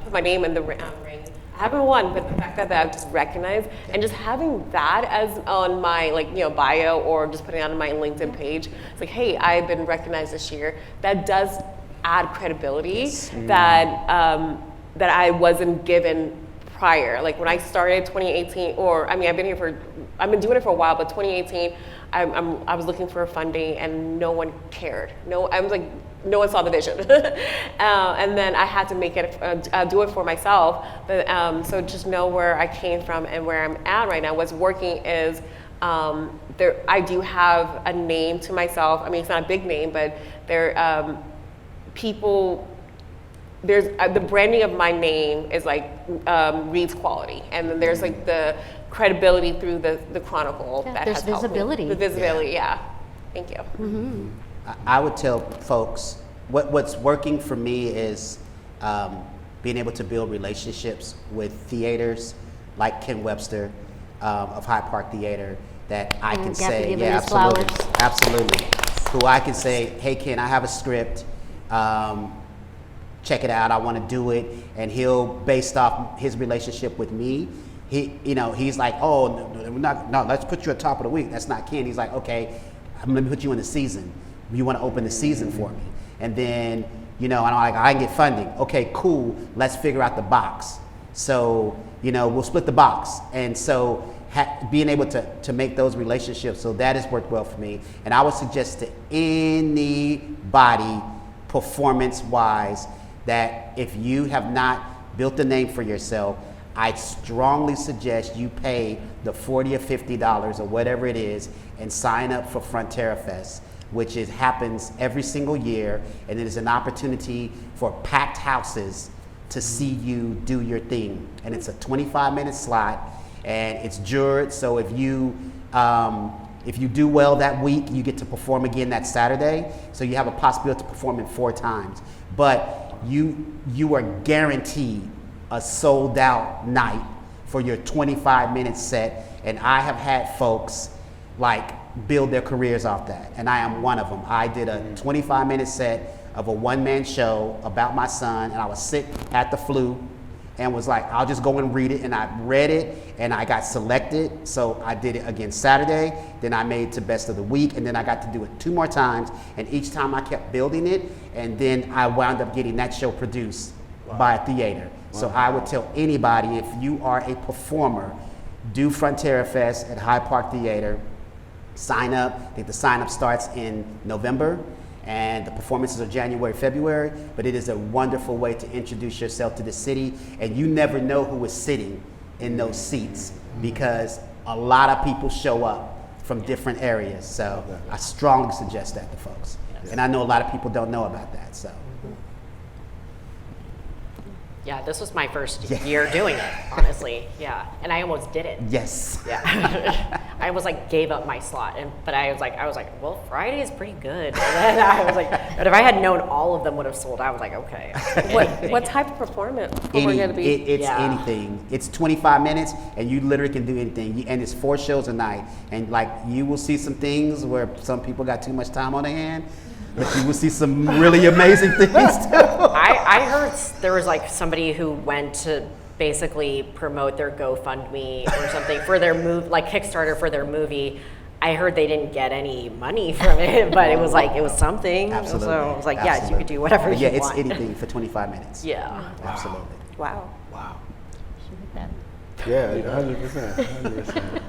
put my name in the ring. I haven't won, but the fact that I was recognized and just having that as on my bio or just putting it on my LinkedIn page, it's like, hey, I've been recognized this year. That does add credibility that I wasn't given prior. Like when I started 2018, I've been doing it for a while, but 2018, I was looking for funding and no one cared. No one saw the vision. And then I had to make it, do it for myself. But, so just know where I came from and where I'm at right now. What's working is, I do have a name to myself. I mean, it's not a big name, but there's the branding of my name is reads quality, and then there's the credibility through the Chronicle that there's has helped visibility. me. The visibility, yeah. Thank you. I would tell folks what's working for me is being able to build relationships with theaters like Ken Webster of Hyde Park Theater that I can say, yeah, absolutely, who I can say, hey Ken, I have a script. Check it out. I want to do it, and he'll, based off his relationship with me, he's like, oh, no, let's put you at top of the week. That's not Ken. He's like, okay, I'm gonna put you in the season. You want to open the season for me, and then and I'm like, I can get funding. Okay, cool. Let's figure out the box. So we'll split the box, and so being able to make those relationships. So that has worked well for me, and I would suggest to anybody, performance-wise, that if you have not built a name for yourself, I strongly suggest you pay the $40 or $50 or whatever it is and sign up for Frontera Fest, which happens every single year, and it is an opportunity for packed houses to see you do your thing. And it's a 25-minute slot, and it's jured, so if you do well that week, you get to perform again that Saturday, so you have a possibility to perform it 4 times. But you are guaranteed a sold out night for your 25-minute set, and I have had folks build their careers off that, and I am one of them. I did a 25-minute set of a one-man show about my son, and I was sick, had the flu, and was like, I'll just go and read it, and I read it, and I got selected, so I did it again Saturday, then I made it to best of the week, and then I got to do it 2 more times, and each time I kept building it, and then I wound up getting that show produced by a theater. Wow. So I would tell anybody, if you are a performer, do Frontera Fest at Hyde Park Theater, sign up. I think the sign up starts in November, and the performances are January, February, but it is a wonderful way to introduce yourself to the city, and you never know who is sitting in those seats because a lot of people show up from different areas, so I strongly suggest that to folks. Yes. And I know a lot of people don't know about that, so. Yeah, this was my first year doing it, honestly. Yeah, and I almost did it. Yes. Yeah, I almost gave up my slot, but I was like, well, Friday is pretty good. And then I was like, but if I had known all of them would have sold, I was like, okay. What type of performance? It's anything. It's 25 minutes, and you literally can do anything. And it's 4 shows a night, and you will see some things where some people got too much time on their hand. But you will see some really amazing things too. I heard there was somebody who went to basically promote their GoFundMe or something for their Kickstarter for their movie. I heard they didn't get any money from it, but it was something. Absolutely. So I was like, yes, you could do whatever you want. Yeah, it's anything for 25 minutes. Yeah. Absolutely. Wow. Yeah, 100%.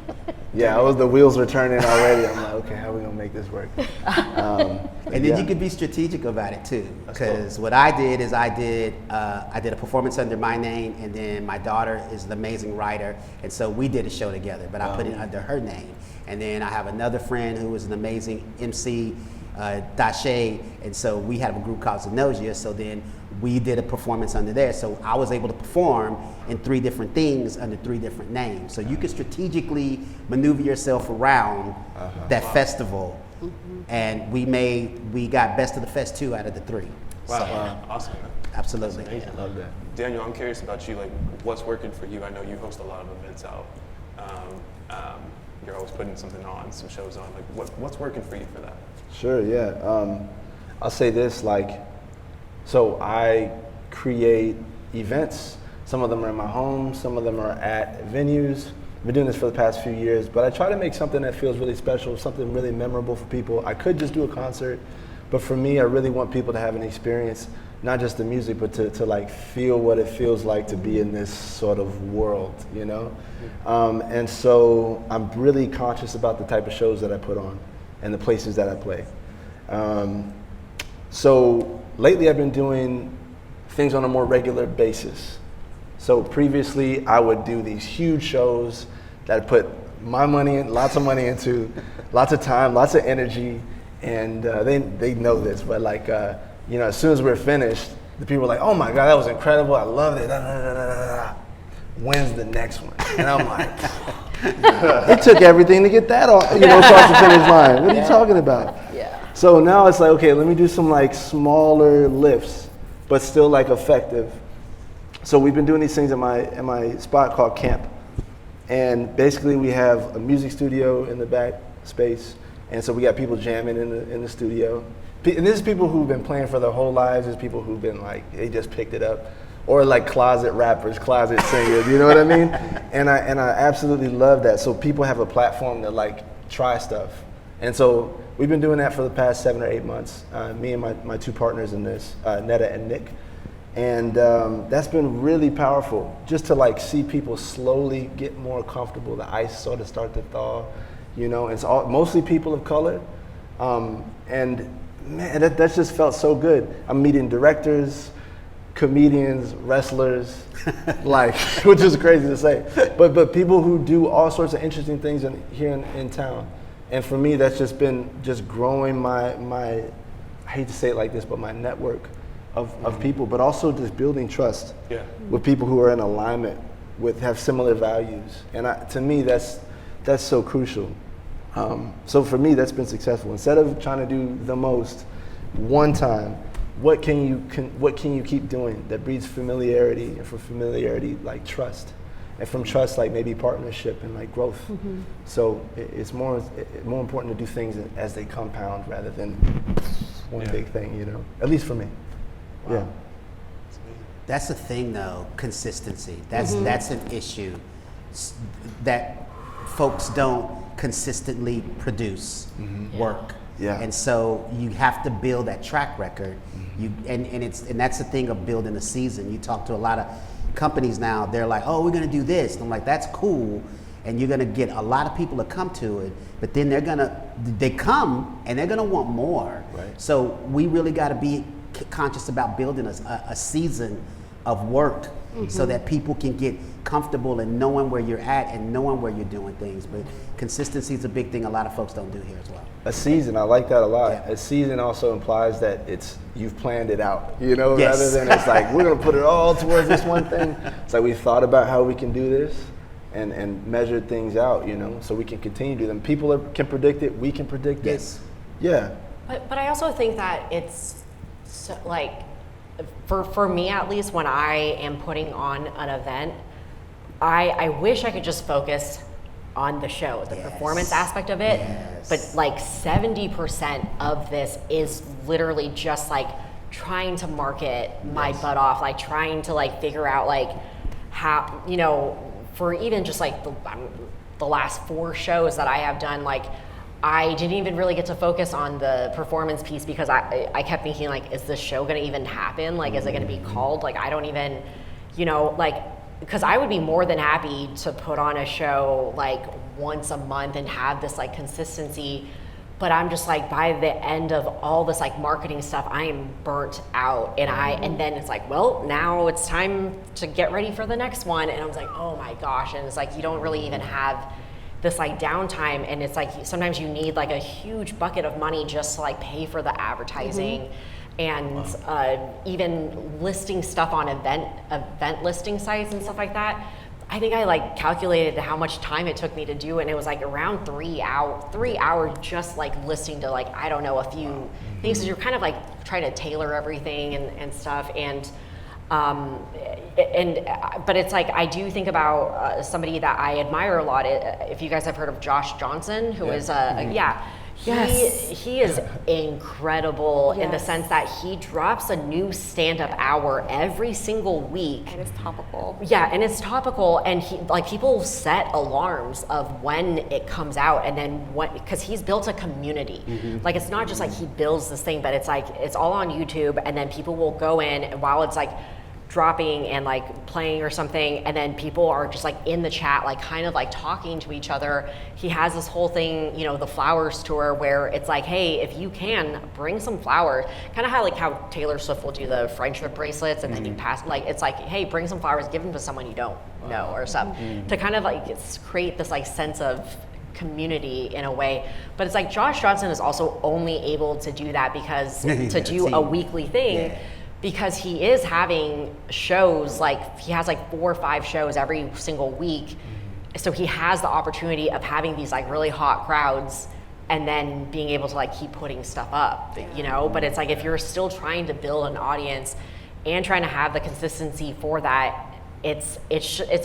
Yeah, the wheels were turning already. I'm like, okay, how are we gonna make this work? And then you could be strategic about it too, because what I did is I did a performance under my name, and then my daughter is an amazing writer, and so we did a show together, but I put it under her name. And then I have another friend who is an amazing MC, Dashe, and so we had a group called Zenosia, so then we did a performance under there. So I was able to perform in 3 different things under 3 different names. So you can strategically maneuver yourself around that festival. And we got Best of the Fest 2 out of the 3. Wow, So, awesome. absolutely. That's amazing. Love that. Daniel, I'm curious about you, what's working for you? I know you host a lot of events out. you're always putting something on, some shows on. Like, what's working for you for that? Sure, yeah. I'll say this, like, so I create events. Some of them are in my home, some of them are at venues. I've been doing this for the past few years, but I try to make something that feels really special, something really memorable for people. I could just do a concert, but for me, I really want people to have an experience, not just the music, but to like feel what it feels like to be in this sort of world, you know? And so I'm really conscious about the type of shows that I put on and the places that I play. So lately I've been doing things on a more regular basis. So previously I would do these huge shows that I put my money in, lots of money into, lots of time, lots of energy, and they know this, but like, you know, as soon as we're finished, the people are like, oh my God, that was incredible, I loved it, da, da, da, da, da, da. When's the next one? And I'm like, it took everything to get that off, you know, across the finish line. What are you talking about? Yeah. So now it's like, okay, let me do some like smaller lifts, but still like effective. So we've been doing these things at my spot called Camp. And basically we have a music studio in the back space. And so we got people jamming in the studio. And this is people who've been playing for their whole lives. There's people who've been like, they just picked it up. Or like closet rappers, closet singers, you know what I mean? And I absolutely love that. So people have a platform to like try stuff. And so we've been doing that for the past 7 or 8 months. Me and my two partners in this, Netta and Nick. And that's been really powerful, just to like see people slowly get more comfortable, the ice sort of start to thaw, you know, it's mostly people of color. And man, that's just felt so good. I'm meeting directors, comedians, wrestlers, like, which is crazy to say, but people who do all sorts of interesting things here in town. And for me, that's just been growing my, I hate to say it like this, but my network of people, but also just building trust with people who are in alignment have similar values. And to me, that's so crucial. So for me, that's been successful. Instead of trying to do the most one time, what can you keep doing that breeds familiarity, and from familiarity, like trust, and from trust, like maybe partnership and like growth. Mm-hmm. So it's more important to do things as they compound rather than one big thing, you know, at least for me. Wow. Yeah. That's the thing though, consistency. That's an issue that folks don't consistently produce work. Yeah. And so you have to build that track record. And that's the thing of building a season. You talk to a lot of companies now, they're like, oh, we're gonna do this. And I'm like, that's cool. And you're gonna get a lot of people to come to it, but then they come and they're gonna want more. Right. So we really gotta be conscious about building a season of work so that people can get comfortable and knowing where you're at and knowing where you're doing things. But consistency is a big thing a lot of folks don't do here as well. A season, I like that a lot. Yeah. A season also implies that you've planned it out, you know, Yes. rather than it's like, we're gonna put it all towards this one thing. It's like we thought about how we can do this and measured things out, you know, so we can continue to do them. People can predict it, we can predict Yes. it. Yeah. But I also think that it's so, like, for me at least, when I am putting on an event, I wish I could just focus on the show, the performance aspect of it. Yes. But like 70% of this is literally just like trying to market my butt off, like trying to like figure out like how, you know, for even just like the last 4 shows that I have done, like I didn't even really get to focus on the performance piece because I kept thinking like, is this show gonna even happen? Like, is it gonna be called? Like, I don't even, you know, like, because I would be more than happy to put on a show like once a month and have this like consistency, but I'm just like, by the end of all this like marketing stuff, I am burnt out, and then it's like, well, now it's time to get ready for the next one, and I was like, oh my gosh, and it's like you don't really even have this like downtime, and it's like sometimes you need like a huge bucket of money just to like pay for the advertising. And even listing stuff on event listing sites and stuff like that. I think I like calculated how much time it took me to do, and it was like around 3 hours just like listing to like, I don't know, a few things. So you're kind of like trying to tailor everything and stuff. And But it's like, I do think about somebody that I admire a lot. If you guys have heard of Josh Johnson, who is he is incredible in the sense that he drops a new stand-up hour every single week. And it's topical. Yeah, and it's topical, and he, like, people set alarms of when it comes out, and then because he's built a community. Like, it's not just like he builds this thing, but it's like it's all on YouTube, and then people will go in, and while it's like dropping and like playing or something, and then people are just like in the chat, like kind of like talking to each other. He has this whole thing, you know, the flowers tour, where it's like, hey, if you can, bring some flowers. Kind of how Taylor Swift will do the friendship bracelets, and then you pass, like, it's like, hey, bring some flowers, give them to someone you don't know or something, to kind of like create this like sense of community in a way. But it's like Josh Johnson is also only able to do that because to do a weekly thing. Because he is having shows, like he has like 4 or 5 shows every single week. So he has the opportunity of having these like really hot crowds and then being able to like keep putting stuff up, you know? But it's like, if you're still trying to build an audience and trying to have the consistency for that, it's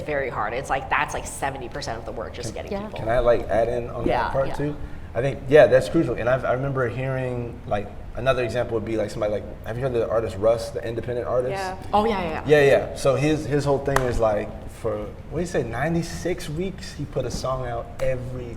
very hard. It's like, that's like 70% of the work, just getting people. Can I like add in on that part too? I think, that's crucial. And I remember hearing like, another example would be like somebody like, have you heard of the artist Russ, the independent artist? Yeah. Oh yeah. Yeah. So his whole thing is like, for, what do you say, 96 weeks, he put a song out every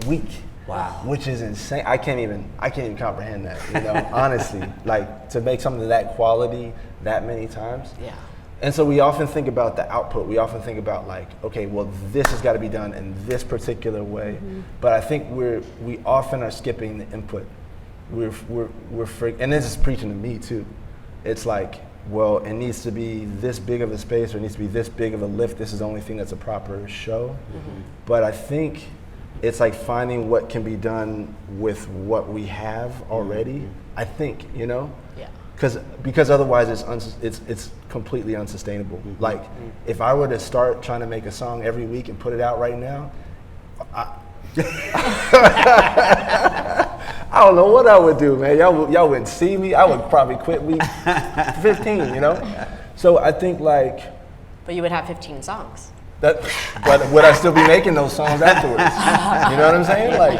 week. Wow. Which is insane. I can't even comprehend that, you know, honestly. Like, to make something of that quality that many times. Yeah. And so we often think about the output. We often think about like, okay, well, this has got to be done in this particular way. But I think we often are skipping the input. We're and this is preaching to me too. It's like, well, it needs to be this big of a space, or it needs to be this big of a lift. This is the only thing that's a proper show. But I think it's like finding what can be done with what we have already. I think, you know, because otherwise it's completely unsustainable. Like, if I were to start trying to make a song every week and put it out right now, I don't know what I would do, man. Y'all wouldn't see me. I would probably quit week 15, you know? So I think like... But you would have 15 songs. But would I still be making those songs afterwards? You know what I'm saying? Like,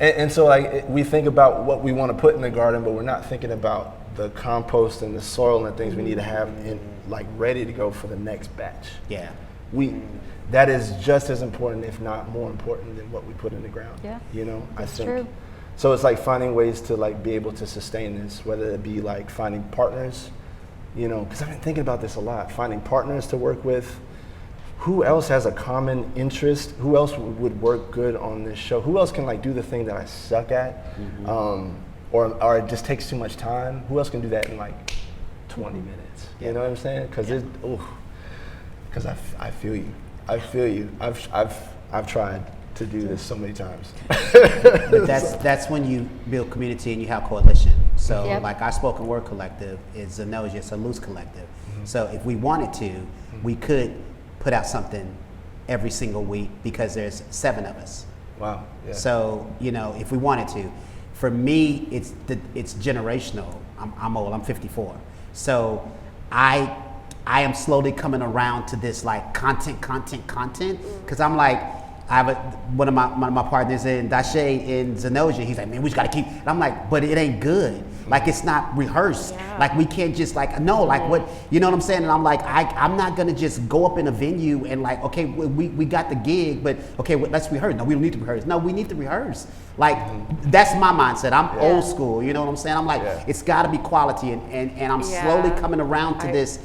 and so like, we think about what we want to put in the garden, but we're not thinking about the compost and the soil and the things we need to have in, like, ready to go for the next batch. Yeah. That is just as important, if not more important, than what we put in the ground. Yeah. You know, That's I think. true. So it's like finding ways to like be able to sustain this, whether it be like finding partners, you know, because I've been thinking about this a lot, finding partners to work with. Who else has a common interest? Who else would work good on this show? Who else can like do the thing that I suck at? Or it just takes too much time? Who else can do that in like 20 minutes? You know what I'm saying? Because I feel you. I feel you. I've tried to do this so many times. But that's when you build community and you have coalition. So like our spoken word collective is Zenosia, it's a loose collective. So if we wanted to, we could put out something every single week because there's 7 of us. Wow. Yeah. So, you know, if we wanted to. For me, it's generational. I'm old, I'm 54. So I am slowly coming around to this like content, because I'm like, I have one of my partners in Dashe in Zenosia. He's like, man, we just gotta keep. And I'm like, but it ain't good. Like, it's not rehearsed. Yeah. Like, we can't just like, no, like what, you know what I'm saying? And I'm like, I'm not gonna just go up in a venue and like, okay, we got the gig, but okay, let's rehearse. No, we don't need to rehearse. No, we need to rehearse. Like, that's my mindset. I'm old school, you know what I'm saying? I'm like, it's gotta be quality, and I'm slowly coming around to this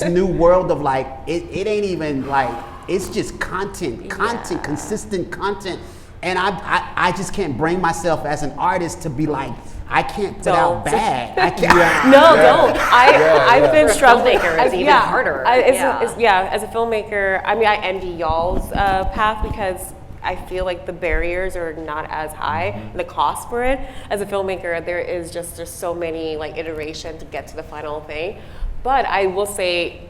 new world of like, it ain't even like, it's just content, consistent content. And I just can't bring myself as an artist to be like, I can't put out bad. I can't. Don't. I've been struggling. It's even harder. As a filmmaker, I mean, I envy y'all's path because I feel like the barriers are not as high, the cost for it. As a filmmaker, there's so many like iterations to get to the final thing. But I will say,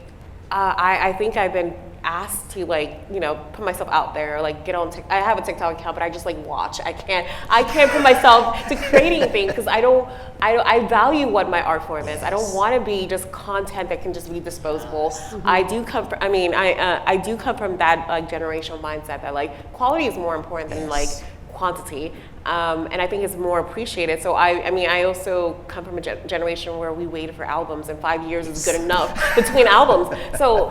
I think I've been asked to like, you know, put myself out there, like get on I have a TikTok account, but I just like watch. I can't put myself to creating things because I value what my art form is. I don't want to be just content that can just be disposable. I do come from, I do come from that like generational mindset that like quality is more important than like quantity. And I think it's more appreciated. So I also come from a generation where we waited for albums, and 5 years is good enough between albums. So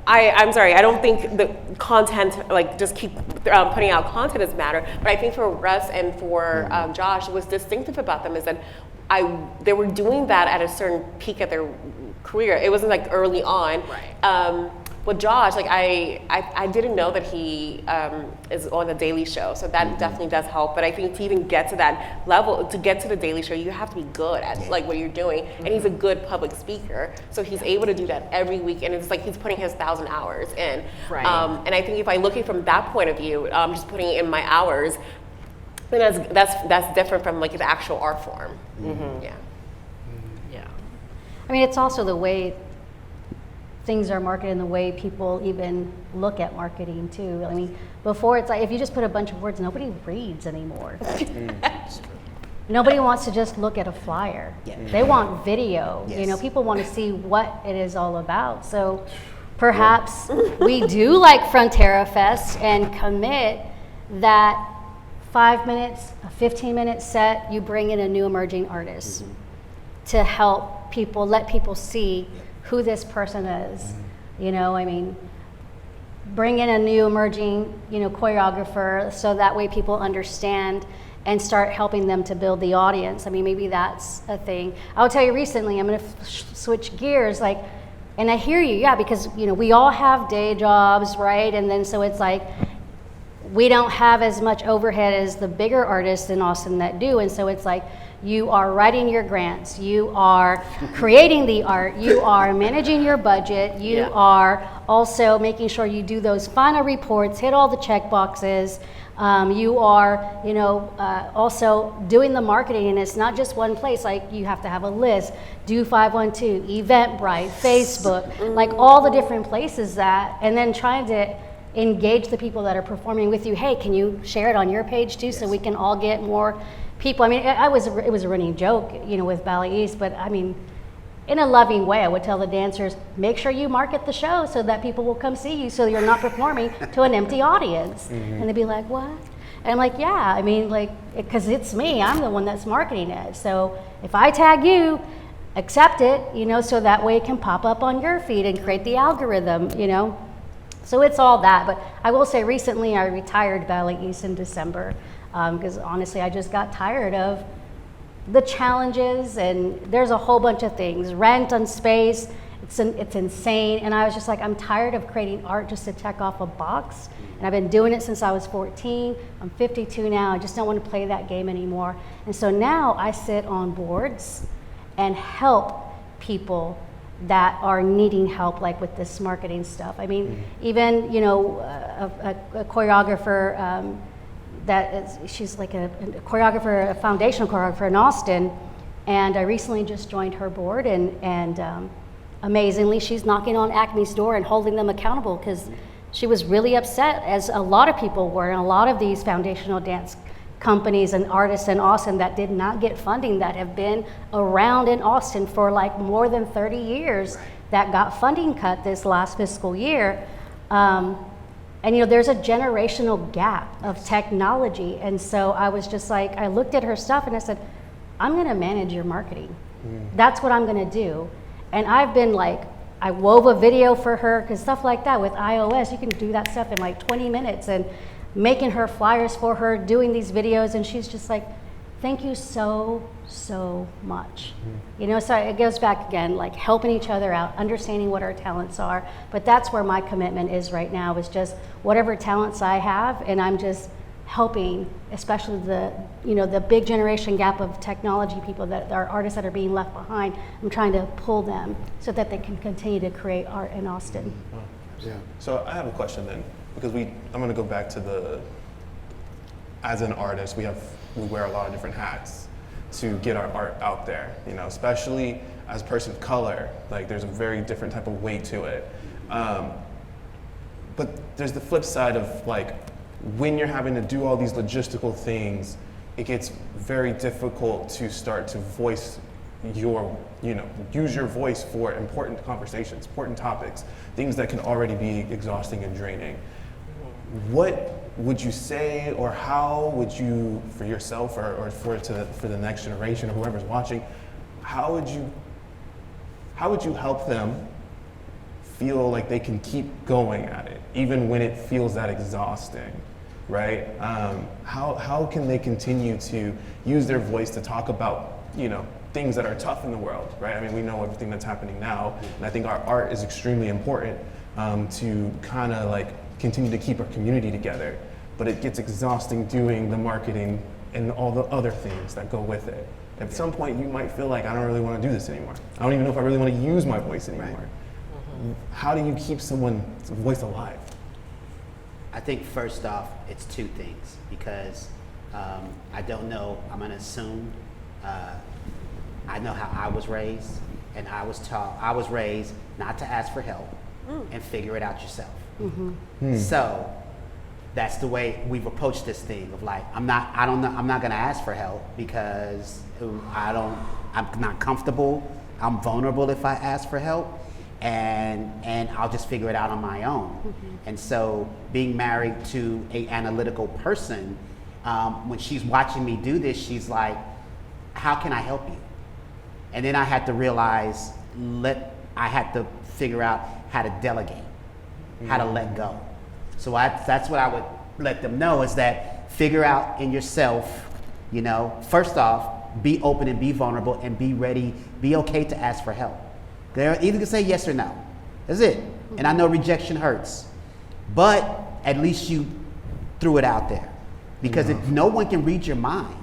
I'm sorry, I don't think the content, like just keep putting out content doesn't matter. But I think for Russ and for Josh, what's distinctive about them is that they were doing that at a certain peak of their career. It wasn't like early on. Right. With Josh, like I didn't know that he is on the Daily Show, so that definitely does help. But I think to even get to that level, to get to the Daily Show, you have to be good at like what you're doing. And he's a good public speaker, so he's able to do that every week. And it's like he's putting his 1,000 hours in. Right. And I think if I'm looking from that point of view, just putting in my hours, then that's different from like the actual art form. Yeah. Yeah. I mean, it's also the way things are marketed and the way people even look at marketing too. I mean, before it's like if you just put a bunch of words, nobody reads anymore. Nobody wants to just look at a flyer. They want video. You know, people want to see what it is all about. So perhaps we do like Frontera Fest and commit that 5 minutes, a 15-minute set, you bring in a new emerging artist to help people, let people see who this person is. You know, I mean, bring in a new emerging, you know, choreographer so that way people understand and start helping them to build the audience. I mean, maybe that's a thing. I'll tell you recently, I'm gonna switch gears, like, and I hear you, yeah, because, you know, we all have day jobs, right? And then so it's like, we don't have as much overhead as the bigger artists in Austin that do. And so it's like, you are writing your grants, you are creating the art, you are managing your budget, you are also making sure you do those final reports, hit all the check boxes. You are, you know, also doing the marketing, and it's not just one place. Like you have to have a list, do 512, Eventbrite, Facebook, like all the different places that, and then trying to engage the people that are performing with you. Hey, can you share it on your page too, so we can all get more people? I mean, it was a running joke, you know, with Ballet East, but I mean, in a loving way, I would tell the dancers, make sure you market the show so that people will come see you, so you're not performing to an empty audience. And they'd be like, what? And I'm like, yeah, I mean, like, because it's me, I'm the one that's marketing it. So if I tag you, accept it, you know, so that way it can pop up on your feed and create the algorithm, you know. So it's all that. But I will say recently I retired Ballet East in December because honestly I just got tired of the challenges, and there's a whole bunch of things. Rent on space, it's insane. And I was just like, I'm tired of creating art just to check off a box. And I've been doing it since I was 14. I'm 52 now. I just don't want to play that game anymore. And so now I sit on boards and help people that are needing help, like with this marketing stuff. I mean, even, you know, a choreographer she's like a choreographer, a foundational choreographer in Austin, and I recently just joined her board, and amazingly, she's knocking on Acme's door and holding them accountable, because she was really upset, as a lot of people were, and a lot of these foundational dance companies and artists in Austin that did not get funding, that have been around in Austin for like more than 30 years, that got funding cut this last fiscal year. And you know, there's a generational gap of technology. And so I was just like, I looked at her stuff and I said, I'm gonna manage your marketing. That's what I'm gonna do. And I've been like, I wove a video for her, because stuff like that with iOS, you can do that stuff in like 20 minutes, and making her flyers for her, doing these videos, and she's just like, thank you so much. You know, so it goes back again, like helping each other out, understanding what our talents are. But that's where my commitment is right now, is just whatever talents I have, and I'm just helping, especially the, you know, the big generation gap of technology people, that are artists that are being left behind. I'm trying to pull them so that they can continue to create art in Austin. Yeah. So I have a question then, because I'm going to go back to as an artist, we wear a lot of different hats to get our art out there, you know, especially as a person of color. Like, there's a very different type of weight to it. but there's the flip side of like, when you're having to do all these logistical things, it gets very difficult to start to voice your, use your voice for important conversations, important topics, things that can already be exhausting and draining. What would you say, or how would you, for yourself or for the next generation or whoever's watching, how would you help them feel like they can keep going at it, even when it feels that exhausting, right? How can they continue to use their voice to talk about, things that are tough in the world, right? I mean, we know everything that's happening now, and I think our art is extremely important to kind of like continue to keep our community together, but it gets exhausting doing the marketing and all the other things that go with it. At some point, you might feel like, I don't really want to do this anymore. I don't even know if I really want to use my voice anymore. Right. How do you keep someone's voice alive? I think first off, it's two things, because I don't know, I'm gonna assume, I know how I was raised, and I was raised not to ask for help and figure it out yourself. So that's the way we've approached this thing of like, I'm not gonna ask for help because I'm not comfortable. I'm vulnerable if I ask for help, and I'll just figure it out on my own. And so being married to an analytical person, when she's watching me do this, she's like, how can I help you? And then I had to realize, I had to figure out how to delegate, how to let go. So that's what I would let them know, is that figure out in yourself, first off, be open and be vulnerable and be ready, be okay to ask for help. They're either gonna say yes or no. That's it. And I know rejection hurts, but at least you threw it out there, because if no one can read your mind.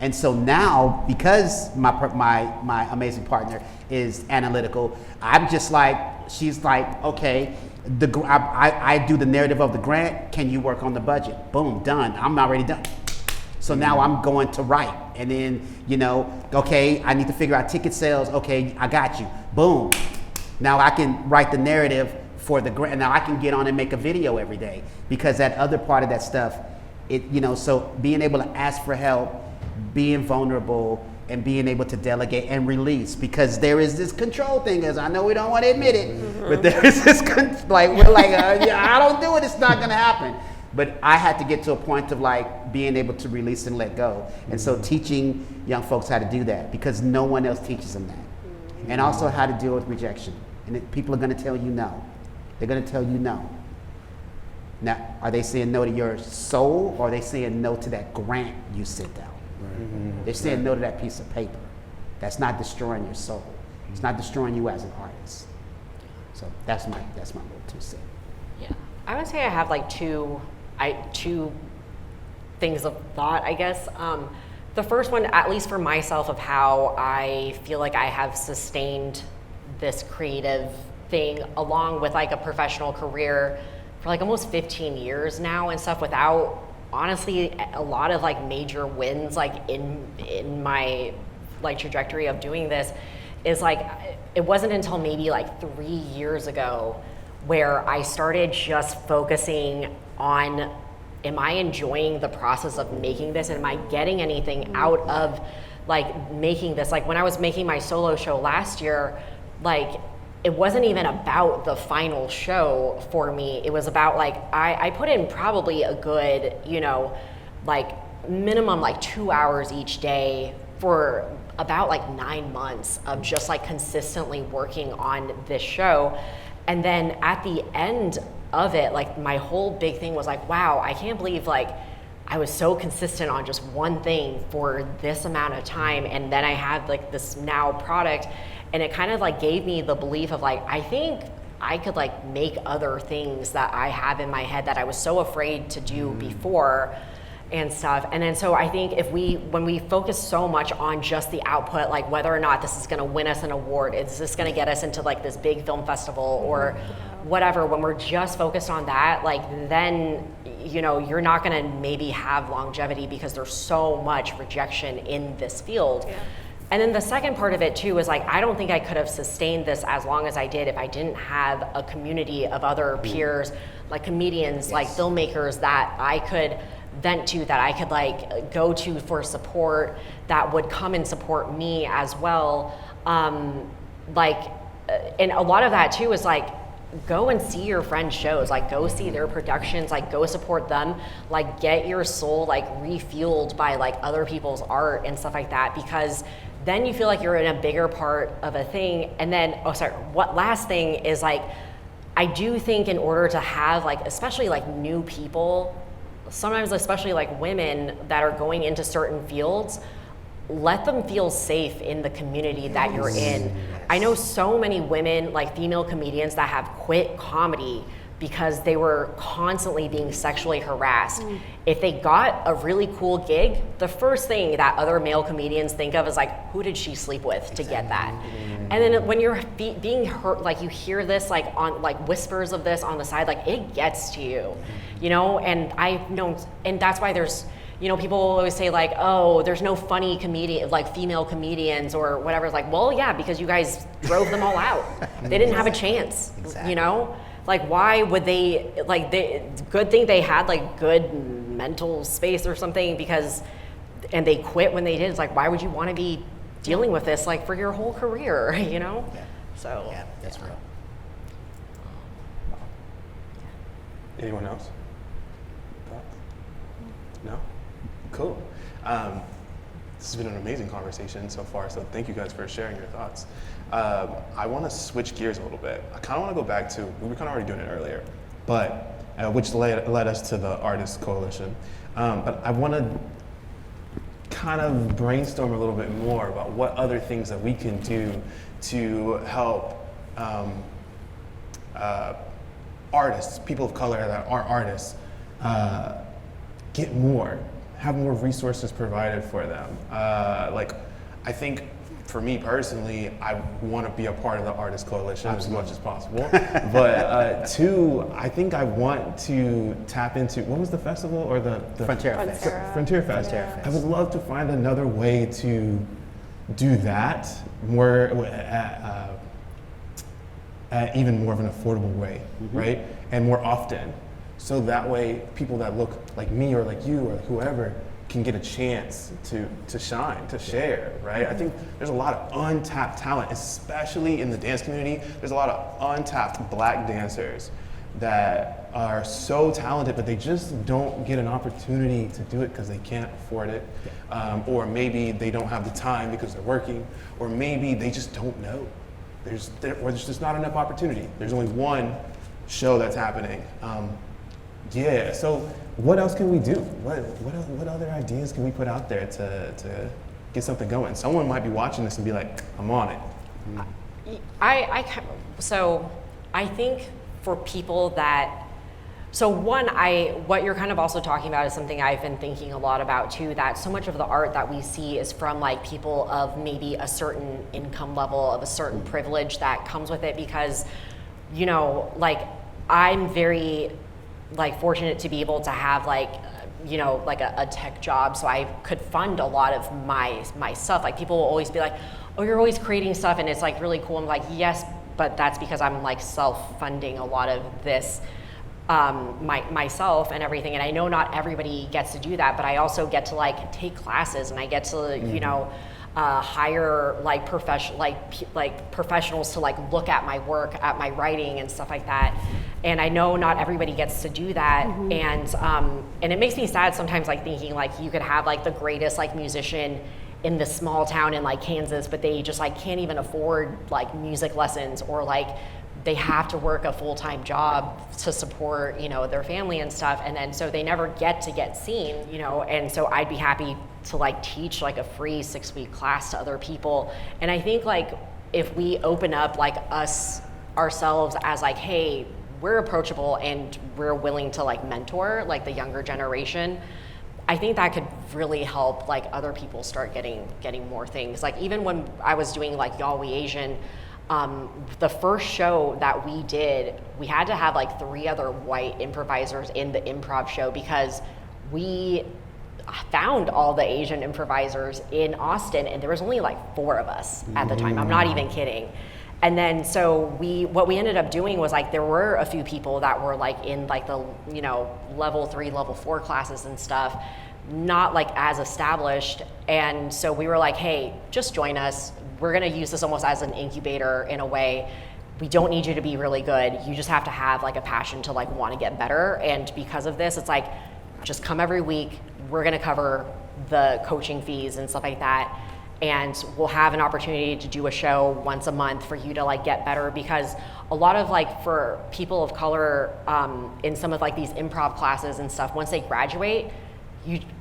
And so now, because my amazing partner is analytical, I'm just like, she's like, okay, I do the narrative of the grant, can you work on the budget? Boom, done, I'm already done. So now I'm going to write, and then, okay, I need to figure out ticket sales, okay, I got you, boom. Now I can write the narrative for the grant, now I can get on and make a video every day, because that other part of that stuff, so being able to ask for help, being vulnerable, and being able to delegate and release, because there is this control thing, as I know we don't want to admit it, but there is this, I don't do it, it's not going to happen. But I had to get to a point of like being able to release and let go. And so teaching young folks how to do that, because no one else teaches them that. And also how to deal with rejection. And people are going to tell you no. They're going to tell you no. Now, are they saying no to your soul, or are they saying no to that grant you sent out? They're saying no to that piece of paper. That's not destroying your soul. It's not destroying you as an artist. So that's my little 2 cents. Yeah, I would say I have like two things of thought, I guess. The first one, at least for myself, of how I feel like I have sustained this creative thing along with like a professional career for like almost 15 years now and stuff, without honestly a lot of like major wins like in my like trajectory of doing this, is like it wasn't until maybe like 3 years ago where I started just focusing on, am I enjoying the process of making this, and am I getting anything out of like making this? Like when I was making my solo show last year, like it wasn't even about the final show for me. It was about like, I put in probably a good, like minimum like 2 hours each day for about like 9 months of just like consistently working on this show. And then at the end of it, like my whole big thing was like, wow, I can't believe like I was so consistent on just one thing for this amount of time. And then I had like this now product, and it kind of like gave me the belief of like, I think I could like make other things that I have in my head that I was so afraid to do before and stuff. And then so I think when we focus so much on just the output, like whether or not this is gonna win us an award, is this gonna get us into like this big film festival or whatever, when we're just focused on that, like then, you're not gonna maybe have longevity, because there's so much rejection in this field And then the second part of it too is like, I don't think I could have sustained this as long as I did if I didn't have a community of other peers, like comedians, like filmmakers that I could vent to, that I could like go to for support, that would come and support me as well. And a lot of that too is like, go and see your friends' shows, like go see their productions, like go support them, like get your soul like refueled by like other people's art and stuff like that, because then you feel like you're in a bigger part of a thing. And then, what last thing is like, I do think in order to have like, especially like new people, sometimes especially like women that are going into certain fields, let them feel safe in the community that you're in. I know so many women, like female comedians, that have quit comedy because they were constantly being sexually harassed. If they got a really cool gig, the first thing that other male comedians think of is like, who did she sleep with to get that? And then when you're being hurt, like you hear this like on like whispers of this on the side, like it gets to you, you know? And I know, and that's why there's, you know, people always say like, oh, there's no funny comedian, like female comedians or whatever. It's like, well, yeah, because you guys drove them all out. They didn't have a chance, you know? Like, why would they, like, good thing they had like good mental space or something, because, and they quit when they did. It's like, why would you want to be dealing with this like for your whole career, you know? Yeah. So. Yeah, that's real. Anyone else? Thoughts? No? Cool. This has been an amazing conversation so far, so thank you guys for sharing your thoughts. I want to switch gears a little bit. I kind of want to go back to, we were kind of already doing it earlier, but which led us to the Artists Coalition. But I want to kind of brainstorm a little bit more about what other things that we can do to help artists, people of color that are artists, have more resources provided for them. I think for me personally, I want to be a part of the Artists Coalition as much as possible. But two, I think I want to tap into, what was the festival or the Frontier Fest. Frontier Fest. Yeah. I would love to find another way to do that more at even more of an affordable way, right? And more often. So that way people that look like me or like you or whoever can get a chance to shine, to share, right? I think there's a lot of untapped talent, especially in the dance community. There's a lot of untapped Black dancers that are so talented, but they just don't get an opportunity to do it because they can't afford it. Or maybe they don't have the time because they're working, or maybe they just don't know. There's just not enough opportunity. There's only one show that's happening. Yeah, so what else can we do? What other ideas can we put out there to get something going? Someone might be watching this and be like, I'm on it. So I think for people that, so one, what you're kind of also talking about is something I've been thinking a lot about too, that so much of the art that we see is from like people of maybe a certain income level, of a certain privilege that comes with it, because, you know, like I'm very like fortunate to be able to have like, you know, like a tech job, so I could fund a lot of my stuff. Like people will always be like, oh, you're always creating stuff and it's like really cool. I'm like, yes, but that's because I'm like self-funding a lot of this myself and everything. And I know not everybody gets to do that, but I also get to like take classes, and I get to, you know, hire like professionals to like look at my work, at my writing and stuff like that. And I know not everybody gets to do that. And it makes me sad sometimes, like thinking like you could have like the greatest like musician in this small town in like Kansas, but they just like can't even afford like music lessons, or like they have to work a full-time job to support, you know, their family and stuff. And then so they never get seen, you know. And so I'd be happy to like teach like a free 6-week class to other people. And I think like if we open up like ourselves as like, hey, we're approachable and we're willing to like mentor like the younger generation, I think that could really help like other people start getting more things. Like even when I was doing like Yola Asian, the first show that we did, we had to have like 3 other white improvisers in the improv show, because found all the Asian improvisers in Austin, and there was only like 4 of us at the time. I'm not even kidding. And then so what we ended up doing was like there were a few people that were like in like the level 3, level 4 classes and stuff, not like as established. And so we were like, hey, just join us. We're gonna use this almost as an incubator in a way. We don't need you to be really good. You just have to have like a passion to like want to get better. And because of this, it's like, just come every week. We're gonna cover the coaching fees and stuff like that. And we'll have an opportunity to do a show once a month for you to like get better, because a lot of like for people of color in some of like these improv classes and stuff, once they graduate,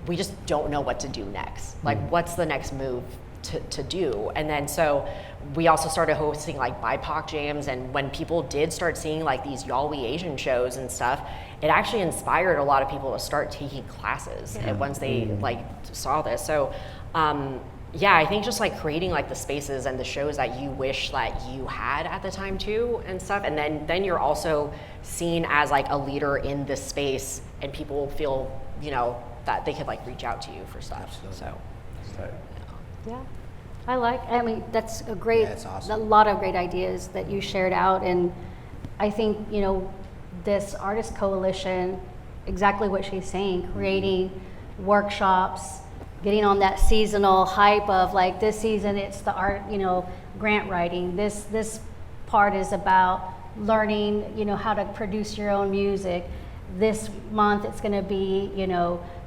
we just don't know what to do next. Like what's the next move to do? And then so we also started hosting like BIPOC jams, and when people did start seeing like these Yola Asian shows and stuff, it actually inspired a lot of people to start taking classes and once they like saw this. So yeah, I think just like creating like the spaces and the shows that you wish that you had at the time too and stuff. And then you're also seen as like a leader in this space, and people feel, that they could like reach out to you for stuff. Absolutely. So Yeah, I mean, that's a great, Yeah, that's awesome. a lot of great ideas that you shared out. And I think, this artist coalition, exactly what she's saying, creating workshops, getting on that seasonal hype of like this season, it's the art, grant writing. This part is about learning, how to produce your own music. This month it's gonna be,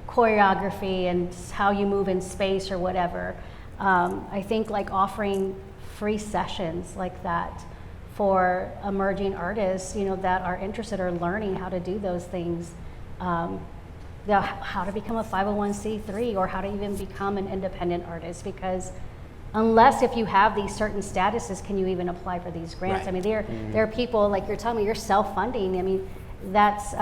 choreography and how you move in space or whatever. I think like offering free sessions like that for emerging artists, that are interested or learning how to do those things. How to become a 501c3 or how to even become an independent artist, because unless if you have these certain statuses, can you even apply for these grants? Right. I mean, there are people like you're telling me, you're self-funding. I mean, that's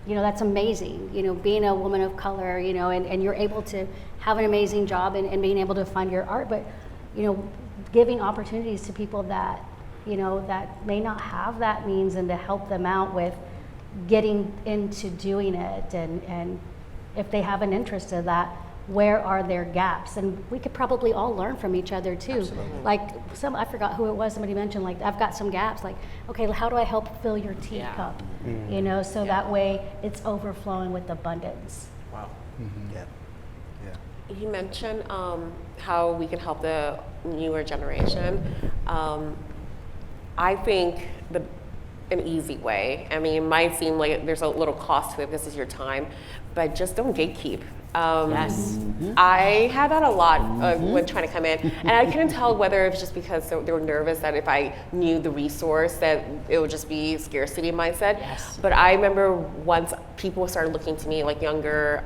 that's amazing. Being a woman of color, and you're able to have an amazing job and being able to fund your art, but giving opportunities to people that that may not have that means, and to help them out with getting into doing it, and if they have an interest in that, where are their gaps? And we could probably all learn from each other too. Absolutely. Like I forgot who it was, somebody mentioned like, I've got some gaps, like, okay, how do I help fill your teacup? So that way it's overflowing with abundance. Wow. Yeah. You mentioned how we can help the newer generation. I think an easy way, I mean, it might seem like there's a little cost to it, this is your time, but just don't gatekeep. yes. I had that a lot when trying to come in, and I couldn't tell whether it was just because they were nervous that if I knew the resource that it would just be scarcity mindset. Yes. But I remember once people started looking to me, like younger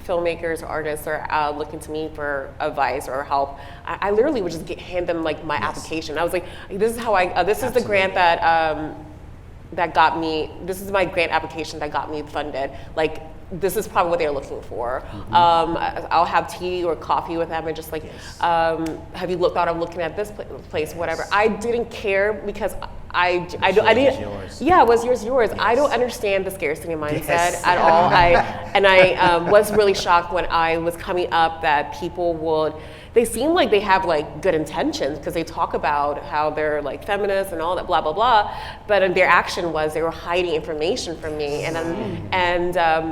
filmmakers or artists are looking to me for advice or help, I literally would just hand them like my application. I was like, this is how this is the grant that got me, this is my grant application that got me funded. Like, this is probably what they're looking for. I'll have tea or coffee with them and just like, have you thought of looking at this place, whatever. I didn't care because I didn't. Yours. Yeah, was yours. Yes. I don't understand the scarcity mindset at all. I was really shocked when I was coming up that people they seem like they have like good intentions because they talk about how they're like feminists and all that blah blah blah, but their action was they were hiding information from me,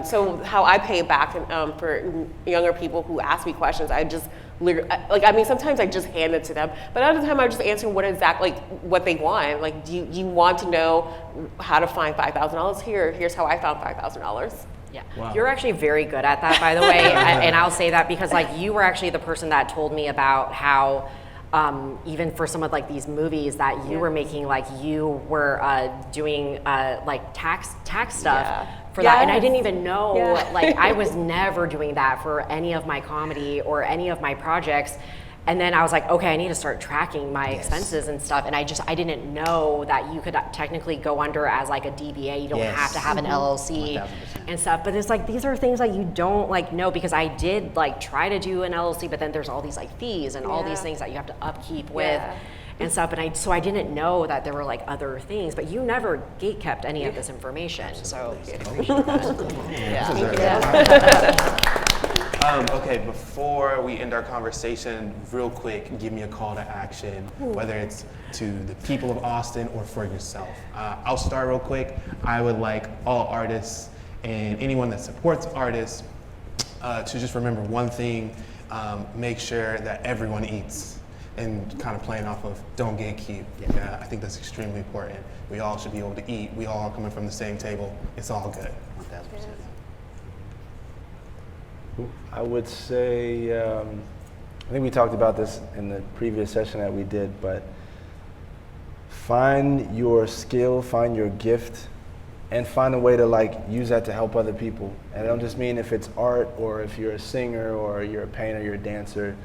so how I pay back for younger people who ask me questions, I just sometimes I just hand it to them, but other time I just answer what they want. Like, do you want to know how to find $5,000? Here's how I found $5,000. Yeah, Wow. You're actually very good at that, by the way, and I'll say that because like you were actually the person that told me about how even for some of like these movies that you were making, like you were doing like tax stuff for that, and I didn't even know. Like I was never doing that for any of my comedy or any of my projects. And then I was like, okay, I need to start tracking my expenses and stuff. And I didn't know that you could technically go under as like a DBA. You don't have to have an LLC 1000%. and stuff. But it's like, these are things that you don't like know, because I did like try to do an LLC, but then there's all these like fees and all these things that you have to upkeep with and stuff. And so I didn't know that there were like other things, but you never gatekept any of this information. So Okay, before we end our conversation, real quick, give me a call to action, whether it's to the people of Austin or for yourself. I'll start real quick. I would like all artists and anyone that supports artists to just remember one thing, make sure that everyone eats, and kind of playing off of don't gatekeep. Yeah, I think that's extremely important. We all should be able to eat. We all are coming from the same table. It's all good. 1000%. I would say, I think we talked about this in the previous session that we did, but find your skill, find your gift, and find a way to like use that to help other people. And I don't just mean if it's art or if you're a singer or you're a painter, you're a dancer.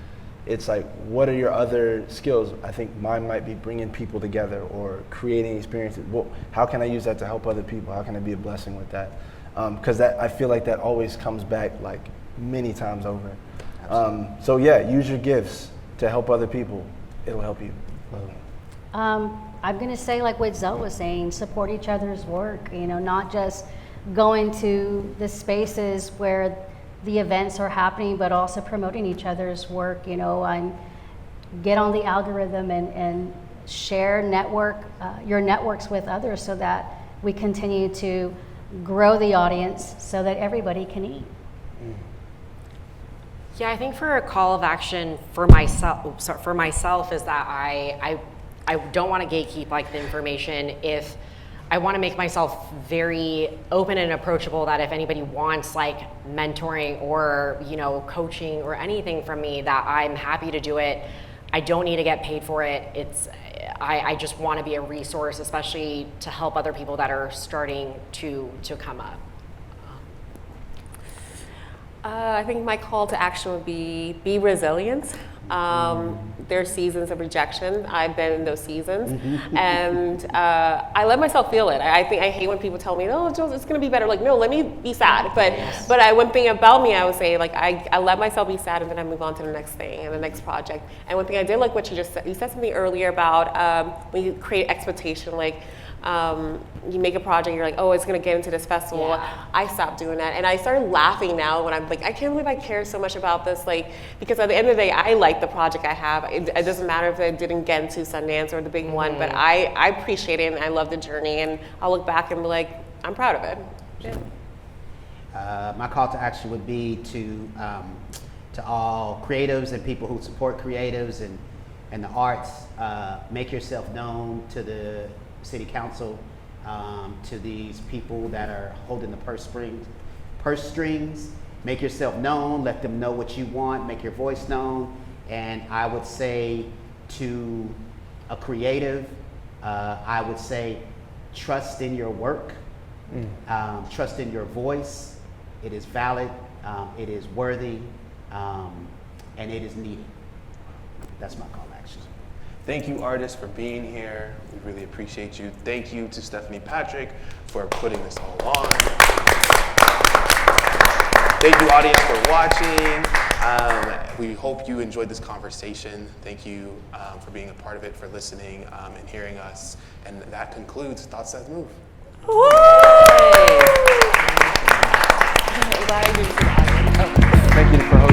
It's like, what are your other skills? I think mine might be bringing people together or creating experiences. Well, how can I use that to help other people? How can I be a blessing with that? Because I feel like that always comes back like many times over. So yeah, use your gifts to help other people. It'll help you. I'm going to say, like what Zell was saying, support each other's work, you know, not just going to the spaces where the events are happening, but also promoting each other's work, you know, get on the algorithm and share your networks with others so that we continue to grow the audience so that everybody can eat. Yeah, I think for a call of action for myself is that I don't want to gatekeep like the information. If I want to make myself very open and approachable, that if anybody wants like mentoring or, you know, coaching or anything from me, that I'm happy to do it. I don't need to get paid for it. I just want to be a resource, especially to help other people that are starting to come up. I think my call to action would be resilient. There's seasons of rejection. I've been in those seasons, and I let myself feel it. I hate when people tell me, "Oh, Jules, it's gonna be better." Like, no, let me be sad. But one thing about me, I would say, like, I let myself be sad, and then I move on to the next thing and the next project. And one thing I did like what you just said. You said something earlier about when you create expectation, like. You make a project, you're like, oh, it's gonna get into this festival. Yeah. I stopped doing that, and I started laughing now when I'm like, I can't believe I care so much about this, like, because at the end of the day, I like the project I have. It doesn't matter if it didn't get into Sundance or the big one, but I appreciate it and I love the journey, and I'll look back and be like, I'm proud of it. Yeah. My call to action would be to all creatives and people who support creatives and the arts, make yourself known to the City Council, to these people that are holding the purse strings. Make yourself known, let them know what you want, make your voice known. And I would say to a creative, I would say trust in your work, trust in your voice. It is valid, it is worthy, and it is needed. That's my call to action. Thank you, artists, for being here. We really appreciate you. Thank you to Stephanie Patrick for putting this all on. Thank you, audience, for watching. We hope you enjoyed this conversation. Thank you for being a part of it, for listening and hearing us. And that concludes Thoughts That Move. Thank you for hosting.